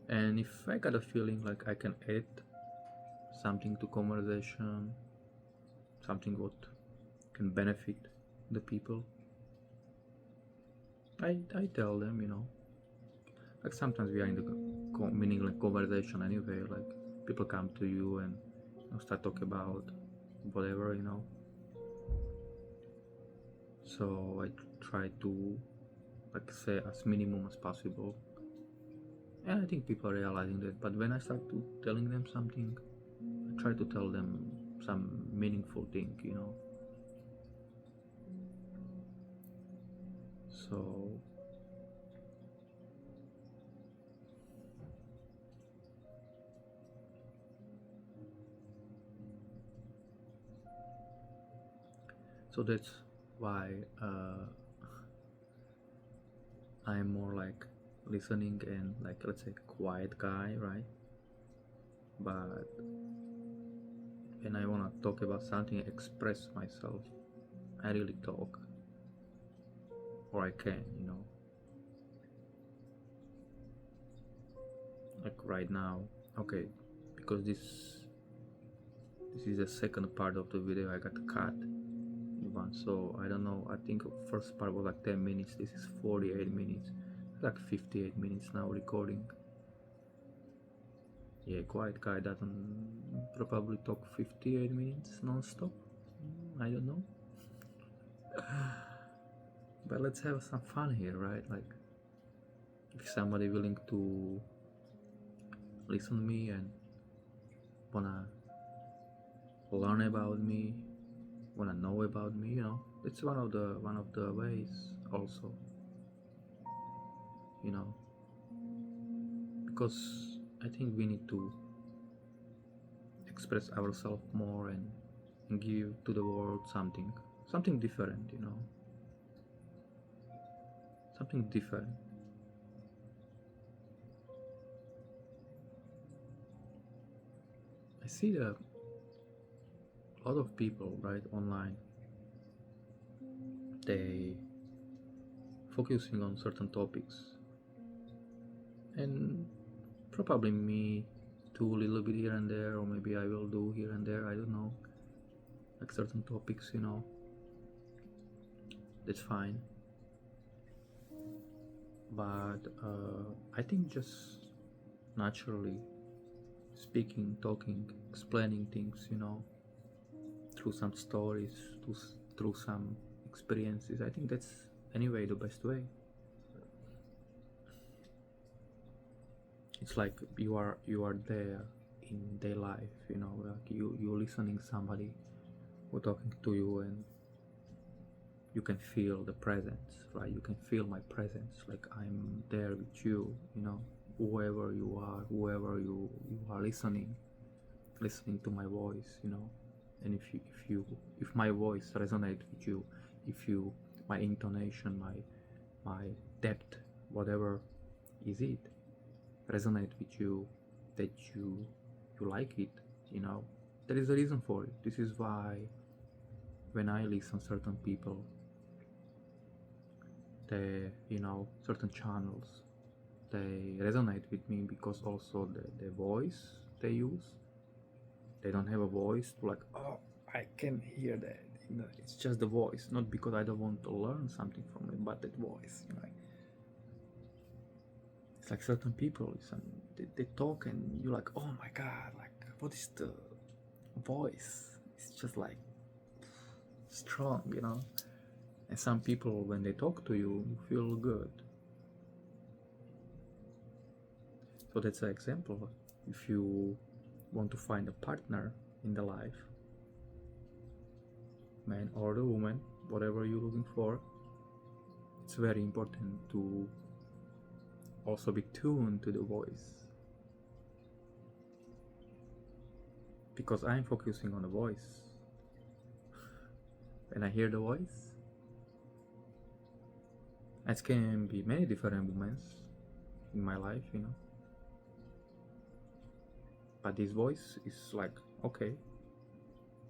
And if I got a feeling like I can add something to conversation, something what can benefit the people, I tell them, like sometimes we are in the meaningless conversation anyway, like people come to you and start talking about whatever, so I try to like say as minimum as possible, and I think people are realizing that. But when I start to telling them something, I try to tell them some meaningful thing, so that's why I'm more like listening and like, let's say, quiet guy, right? But when I want to talk about something, express myself, I really talk, or I can, like right now. Okay, because this is the second part of the video, I got cut one, so I don't know, I think first part was like 10 minutes, this is 48 minutes, like 58 minutes now recording. Yeah, quiet guy doesn't probably talk 58 minutes non-stop, I don't know. But let's have some fun here, right? Like, if somebody willing to listen to me and wanna learn about me, wanna know about me, it's one of the ways also, because I think we need to express ourselves more and give to the world something different, something different. I see a lot of people, right, online, they focusing on certain topics, and probably me too, a little bit here and there, or maybe I will do here and there, I don't know, like certain topics, that's fine. But I think just naturally speaking, talking, explaining things, through some stories, through some experiences, I think that's anyway the best way. It's like you are there in their life, like you listening somebody who talking to you, and you can feel the presence, right? You can feel my presence, like I'm there with you, whoever you are, whoever you are listening to my voice, and if my voice resonates with you, if my intonation, my depth, whatever is it, resonate with you, that you like it, there is a reason for it. This is why when I listen certain people, they, certain channels, they resonate with me, because also the voice they use, they don't have a voice to like, oh, I can hear that, it's just the voice, not because I don't want to learn something from it, but that voice, it's like certain people, they talk and you're like, oh my god, like what is the voice? It's just like strong, and some people, when they talk to you, you feel good. So that's an example. If you want to find a partner in the life, man or the woman, whatever you're looking for, it's very important to also be tuned to the voice, because I'm focusing on the voice. When I hear the voice, it can be many different moments in my life, but this voice is like, okay,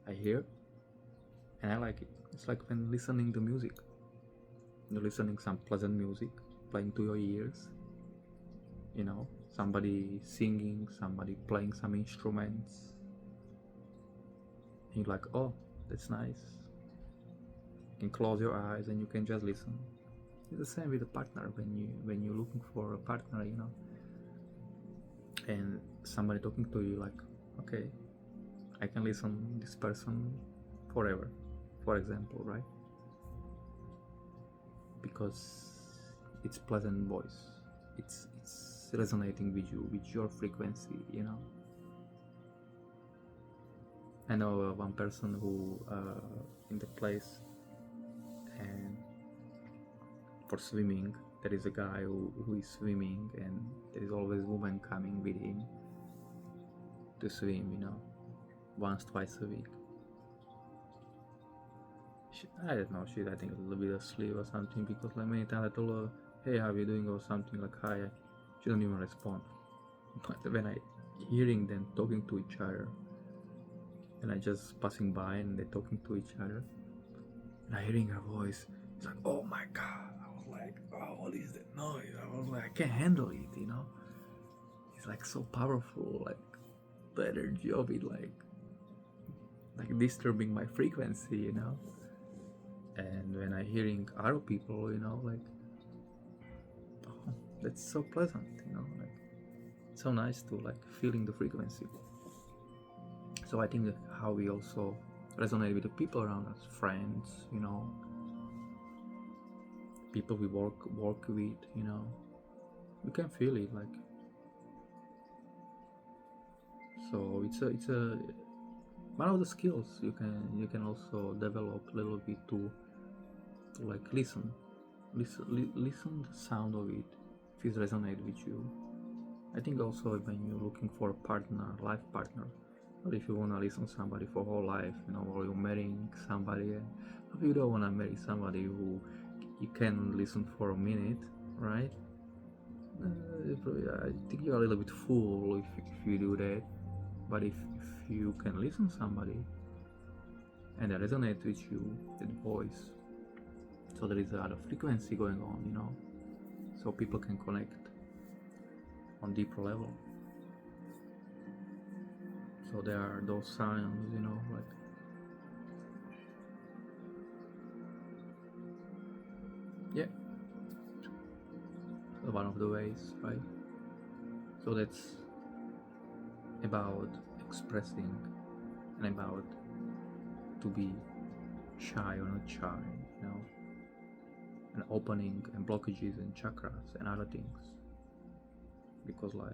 I hear and I like it. It's like when listening to music, you're listening some pleasant music playing to your ears, somebody singing, somebody playing some instruments, and you're like, oh, that's nice. You can close your eyes and you can just listen. It's the same with a partner. When you're looking for a partner, and somebody talking to you, like, okay, I can listen this person forever, for example, right? Because it's pleasant voice, it's resonating with you, with your frequency, I know one person who in the place, and for swimming, there is a guy who is swimming, and there is always women coming with him to swim, once, twice a week. I don't know, she's, I think, a little bit asleep or something, because like many times I told her, hey, how are you doing, or something, like hi, she don't even respond. But when I hearing them talking to each other, and I just passing by and they're talking to each other, and I hearing her voice, it's like, oh my god, I was like, oh, what is that noise? I was like, I can't handle it, it's like so powerful, like the energy of it, like disturbing my frequency, and when I hearing other people, like, oh, that's so pleasant, like it's so nice to like feeling the frequency. So I think that how we also resonate with the people around us, friends, people we work with, we can feel it, like, so it's a one of the skills you can also develop a little bit to like listen the sound of it, if it resonates with you. I think also when you're looking for a partner, life partner, or if you want to listen to somebody for whole life, or you're marrying somebody, and if you don't want to marry somebody who you can listen for a minute, right? I think you're a little bit fool if you do that. But if you can listen to somebody and that resonates with you, that voice. So there is a lot of frequency going on, so people can connect on deeper level. So there are those sounds, like yeah, one of the ways, right? So that's about expressing and about to be shy or not shy, and opening and blockages and chakras and other things. Because I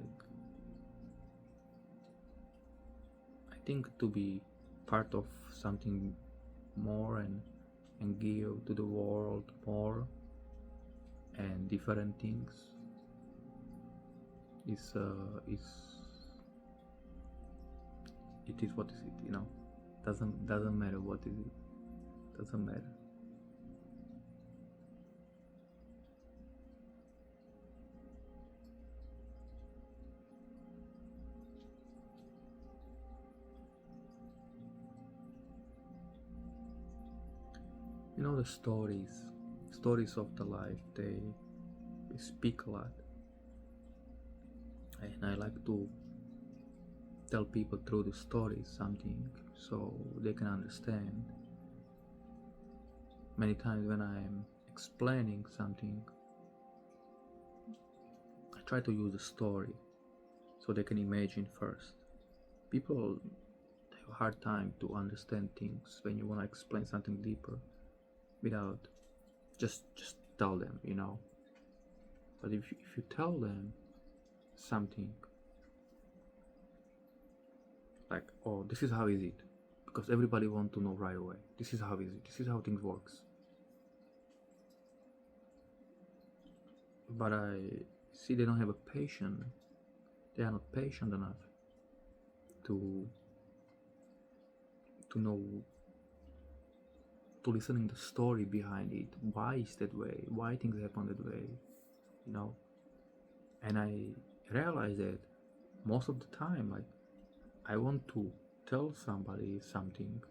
think to be part of something more and give to the world more and different things is it is what is it, doesn't matter what is it, doesn't matter. The stories of the life, they speak a lot, and I like to tell people through the stories something so they can understand. Many times when I'm explaining something, I try to use a story so they can imagine first. People have a hard time to understand things when you want to explain something deeper without just tell them, But if you tell them something like, oh, this is how is it, because everybody want to know right away, this is how is it, this is how things works. But I see they don't have a patience. They are not patient enough to know, to listening the story behind it. Why is that way? Why things happen that way? And I realize that most of the time, like, I want to tell somebody something,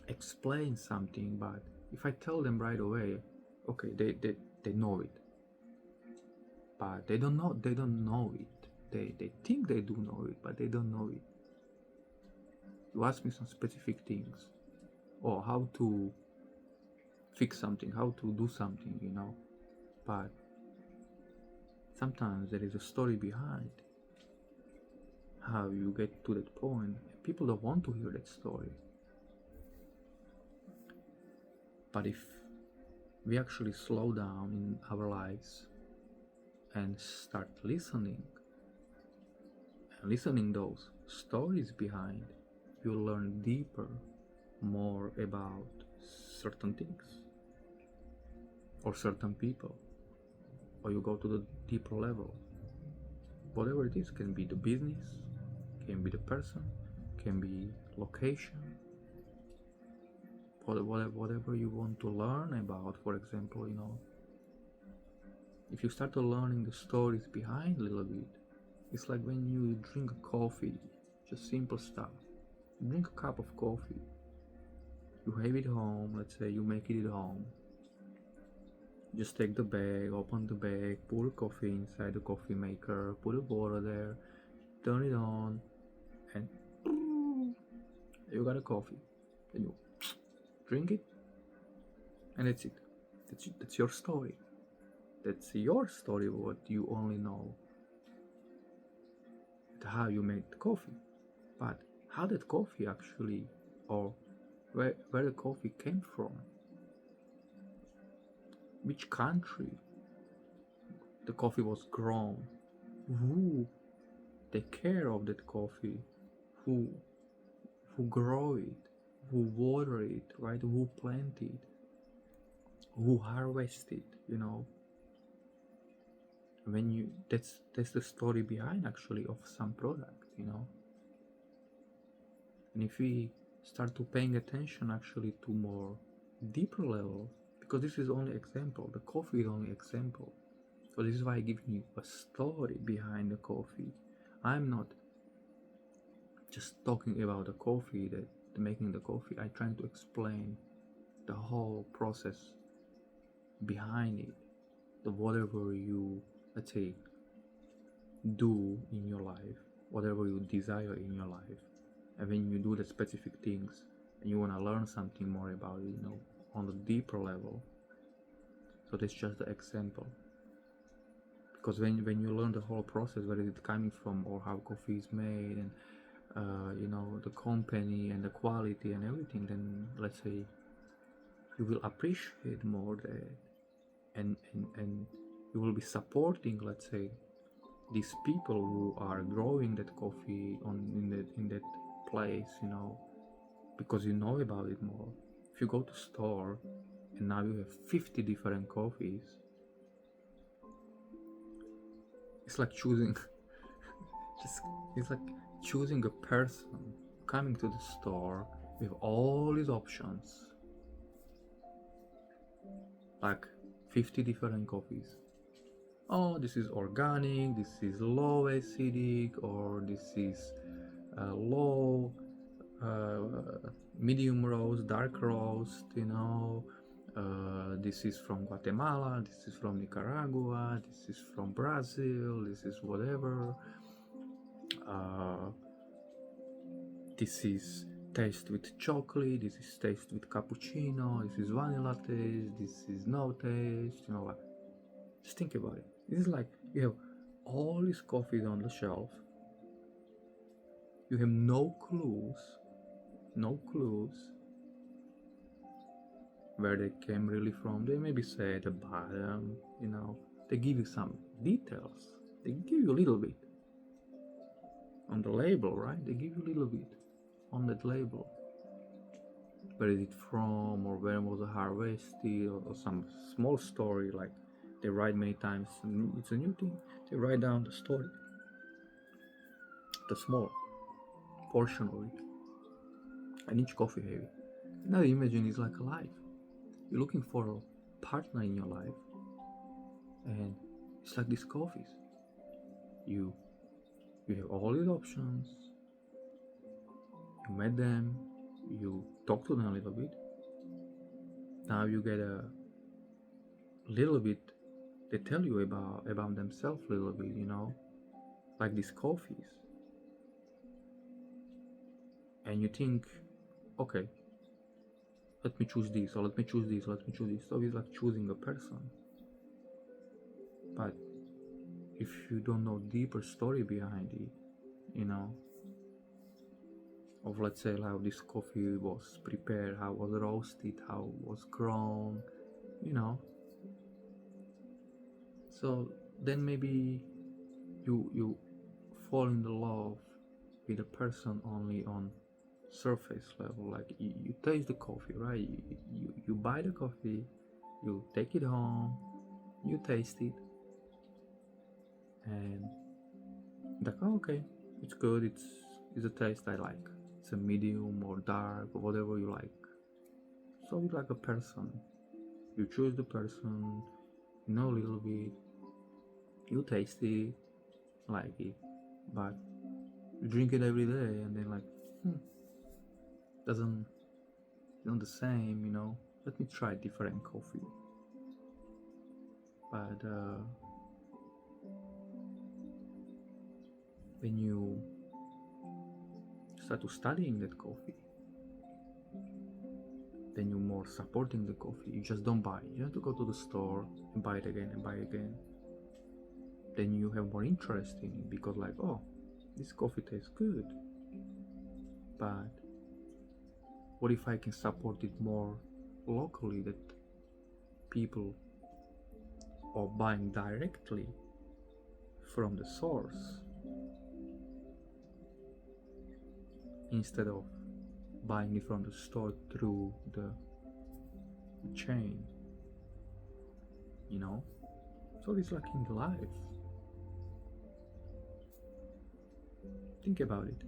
explain something, but if I tell them right away, okay, they know it, but they don't know it. They think they do know it, but they don't know it. You ask me some specific things, or how to fix something, how to do something, but sometimes there is a story behind how you get to that point. People don't want to hear that story. But if we actually slow down in our lives and start listening those stories behind, you'll learn deeper, more about certain things or certain people, or you go to the deeper level. Whatever it is, can be the business, can be the person, can be location, whatever you want to learn about. For example, if you start to learning the stories behind a little bit, it's like when you drink coffee, just simple stuff. You drink a cup of coffee, you have it home, let's say you make it at home. Just take the bag, open the bag, pour coffee inside the coffee maker, put the water there, turn it on, and you got a coffee. And you drink it, and that's it. That's your story. That's your story, what you only know. How you made the coffee. But how that coffee actually, or where the coffee came from, which country the coffee was grown, who take care of that coffee, who grow it, who water it, right? Who plant it, who harvest it, When you that's the story behind actually of some product, And if we start to paying attention actually to more deeper level, because this is only example, the coffee is only example. So this is why I give you a story behind the coffee. I'm not just talking about the coffee making the coffee, I try to explain the whole process behind it, the whatever you, let's say, do in your life, whatever you desire in your life, and when you do the specific things and you want to learn something more about it, on the deeper level. So that's just the example, because when you learn the whole process, where is it coming from, or how coffee is made, and the company and the quality and everything, then let's say you will appreciate more that, and you will be supporting, let's say, these people who are growing that coffee in that place, because you know about it more. If you go to store and now you have 50 different coffees, it's like choosing it's like choosing a person coming to the store with all these options, like 50 different coffees. Oh, this is organic, this is low acidic, or this is low, medium roast, dark roast, this is from Guatemala, this is from Nicaragua, this is from Brazil, this is whatever. This is taste with chocolate, this is taste with cappuccino, this is vanilla taste, this is no taste, just think about it. This is like you have all these coffees on the shelf, you have no clues where they came really from. They maybe say at the bottom, they give you some details, they give you a little bit on the label, right? They give you a little bit on that label, where is it from, or when was it harvested, or some small story, like they write many times. It's a new thing, they write down the story, the small portion of it, and each coffee have it. Now imagine it's like a life. You're looking for a partner in your life, and it's like these coffees. You have all these options, you met them, you talk to them a little bit, now you get a little bit, they tell you about themselves a little bit, like these coffees, and you think, okay, let me choose this, or let me choose this, let me choose this. So it's like choosing a person. But if you don't know deeper story behind it, of, let's say, how this coffee was prepared, how it was roasted, how it was grown, so then maybe you fall in love with a person only on surface level. Like you taste the coffee, right? You buy the coffee, you take it home, you taste it, and like, oh, okay, it's good, it's a taste I like, it's a medium or dark or whatever you like. So it's like a person, you choose the person, a little bit, you taste it, like it, but you drink it every day, and then like, doesn't the same, let me try different coffee. But when you start to studying that coffee, then you're more supporting the coffee. You just don't buy, you have to go to the store and buy it again and buy it again. Then you have more interest in it, because like, oh, this coffee tastes good, but what if I can support it more locally, that people are buying directly from the source instead of buying it from the store through the chain, so it's like in life. Think about it.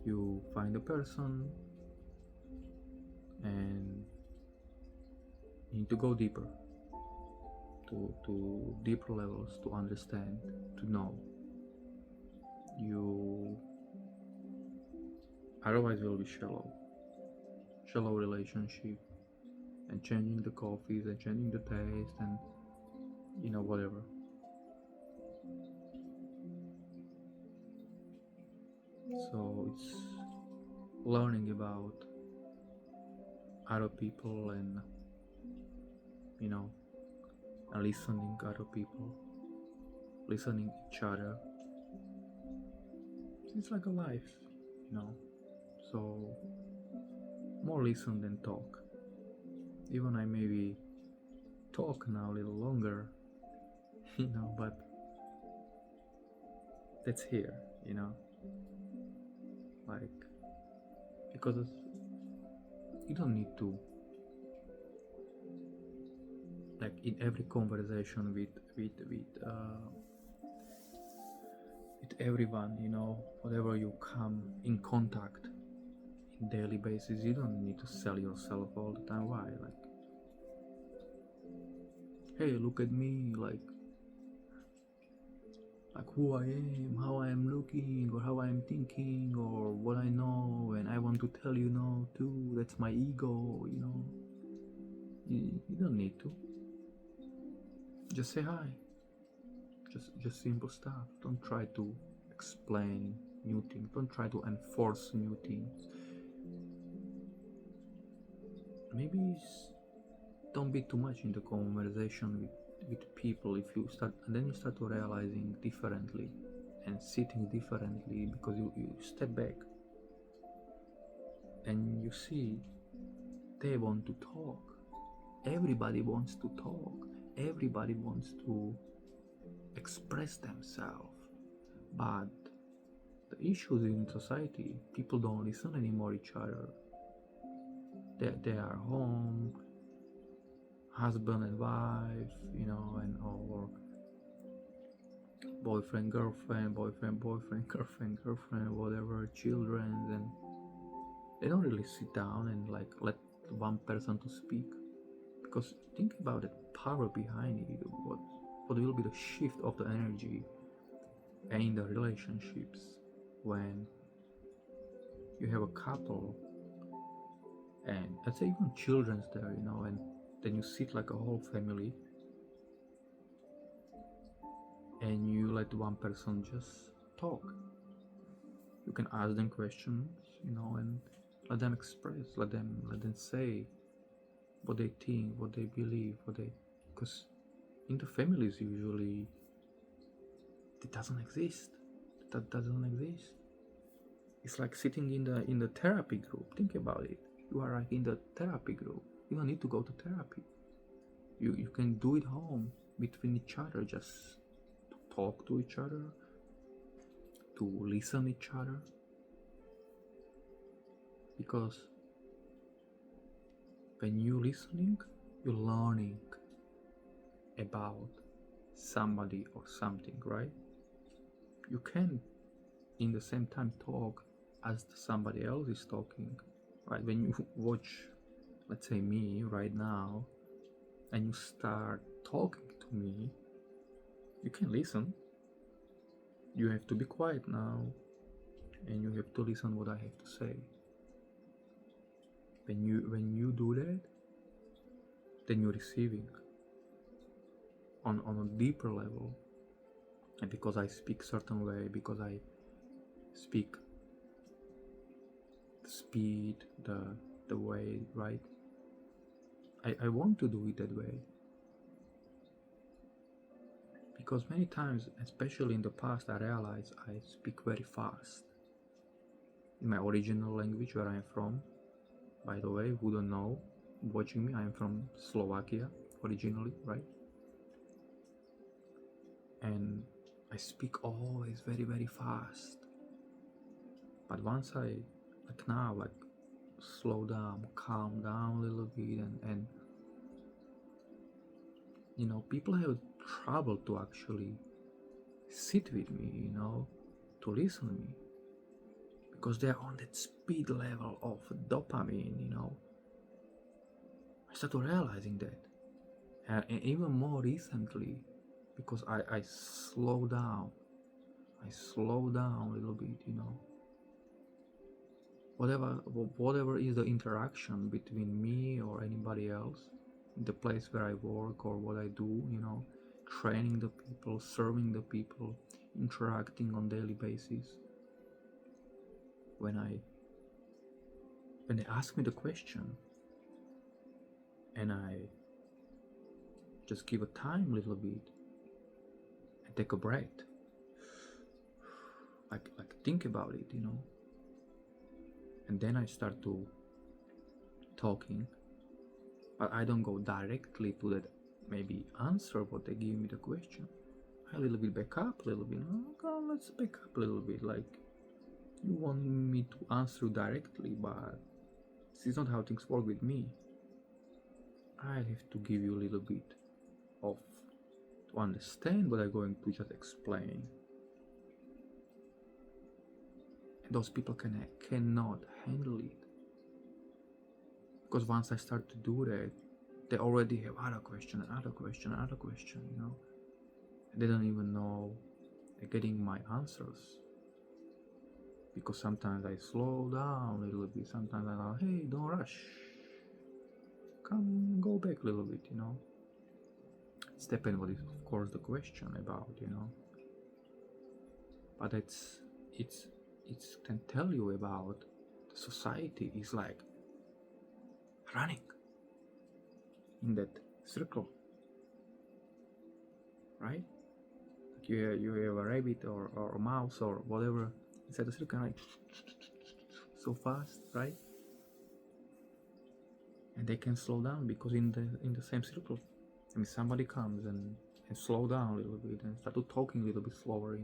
You find a person and you need to go deeper, to deeper levels, to understand, to know. you otherwise will be shallow relationship, and changing the coffees and changing the taste and whatever. So it's learning about other people and listening other people, listening each other. It's like a life, so more listen than talk. Even I maybe talk now a little longer, but that's here, like, because you don't need to, like, in every conversation with everyone, whatever you come in contact in daily basis, you don't need to sell yourself all the time. Why? Like, hey, look at me, like who I am, how I am looking, or how I am thinking, or what I know, and I want to tell you no too. That's my ego, You don't need to. Just say hi. Just simple stuff. Don't try to explain new things. Don't try to enforce new things. Maybe don't be too much in the conversation with people. If you start, and then you start to realizing differently and sitting differently, because you step back and you see they want to talk. Everybody wants to talk. Everybody wants to express themselves, but the issues in society, people don't listen anymore each other. They are home, husband and wife, and or boyfriend girlfriend, girlfriend, whatever, children, and they don't really sit down and like let one person to speak. Because think about the power behind it. What will be the shift of the energy in the relationships when you have a couple and let's say even children's there, and then you sit like a whole family and you let one person just talk. You can ask them questions, and let them express, let them say what they think, what they believe, because in the families usually it doesn't exist. That doesn't exist. It's like sitting in the therapy group. Think about it. You are like in the therapy group. You don't need to go to therapy. You can do it home between each other, just to talk to each other, to listen each other. Because when you're listening, you're learning about somebody or something, right? You can in the same time talk as somebody else is talking, right? When you watch, let's say me right now, and you start talking to me, you can listen. You have to be quiet now, and you have to listen what I have to say. When you do that, then you're receiving on a deeper level. And because I speak certain way, because I speak the speed, the way, right? I want to do it that way. Because many times, especially in the past, I realized I speak very fast. In my original language where I am from, by the way, who don't know, watching me, I am from Slovakia originally, right? And I speak always very, very fast. But once I, like now, like slow down, calm down a little bit, and people have trouble to actually sit with me, to listen to me, because they're on that speed level of dopamine, I started realizing that, and even more recently, because I slow down, I slow down a little bit, whatever is the interaction between me or anybody else, the place where I work or what I do, training the people, serving the people, interacting on daily basis. When they ask me the question and I just give a time a little bit and take a breath, like think about it, and then I start to talking, but I don't go directly to that maybe answer what they give me the question. I a little bit back up a little bit. Okay, let's back up a little bit. Like, you want me to answer you directly, but this is not how things work with me. I have to give you a little bit of to understand what I'm going to just explain. And those people cannot handle it, because once I start to do that, they already have other question. They don't even know they're getting my answers, because sometimes I slow down a little bit. Sometimes I go, hey, don't rush, come, go back a little bit, It's depends what is of course the question about, but it can tell you about the society is like running in that circle, right? Like you have a rabbit or a mouse or whatever inside the circle, like so fast, right? And they can slow down because in the same circle, I mean, somebody comes and slow down a little bit and start to talking a little bit slower,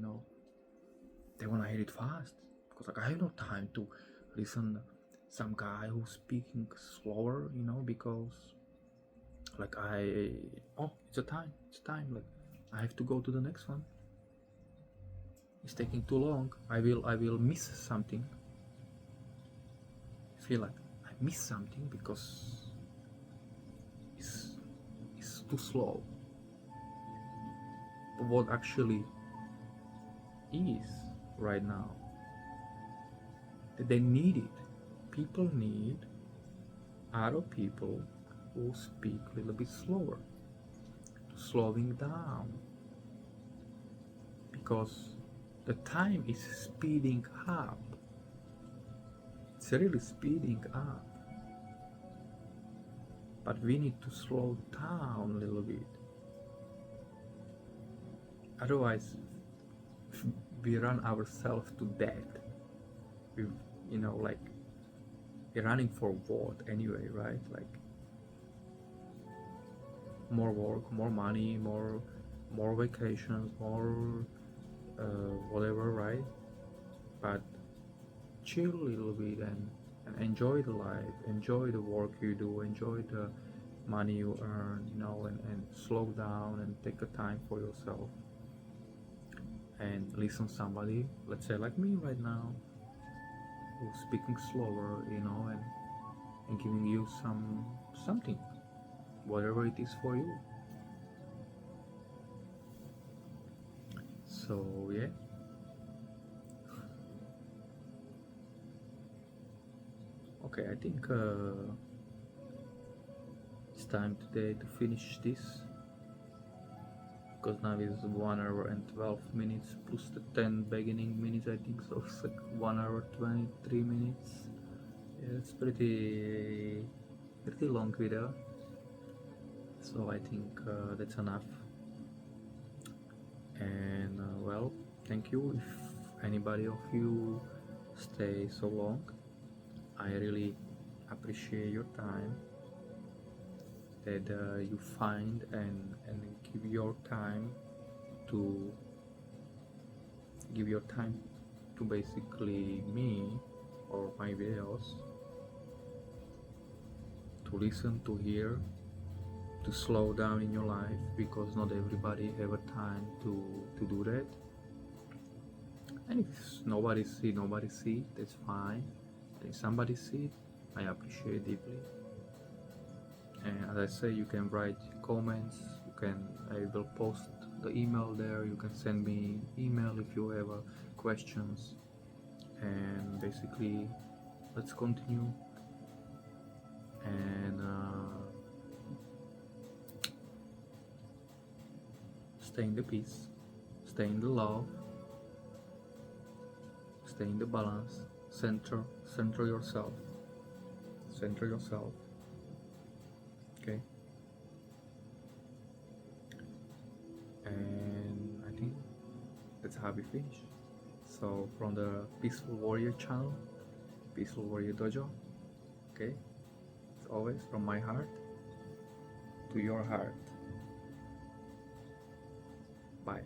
they wanna hear it fast, because like I have no time to listen some guy who's speaking slower, because like it's time, like I have to go to the next one. It's taking too long. I will miss something. I feel like I miss something because it's too slow. But what actually is right now, that they need it. People need other people who speak a little bit slower, slowing down, because the time is speeding up. It's really speeding up, but we need to slow down a little bit. Otherwise, we run ourselves to death. Like, we're running for what anyway, right? Like, more work, more money, more vacations, more whatever, right? But chill a little bit and enjoy the life, enjoy the work you do, enjoy the money you earn, and slow down and take a time for yourself and listen to somebody, let's say like me right now, who's speaking slower, and giving you something, whatever it is for you. So yeah, okay, I think it's time today to finish this, because now is 1 hour and 12 minutes plus the 10 beginning minutes, I think, so it's like 1 hour 23 minutes. Yeah, it's pretty long video, so I think that's enough. And well, thank you if anybody of you stay so long. I really appreciate your time that you find and give your time to basically me or my videos, to listen, to hear, to slow down in your life, because not everybody have a time to do that. And if nobody see, that's fine. If somebody see it, I appreciate deeply. And as I say, you can write comments, I will post the email there. You can send me email if you have questions. And basically, let's continue. And stay in the peace, stay in the love, stay in the balance. Center yourself. Center yourself. Okay. And I think that's how we finish. So from the Peaceful Warrior channel, Peaceful Warrior Dojo, okay, it's always from my heart to your heart. Bye.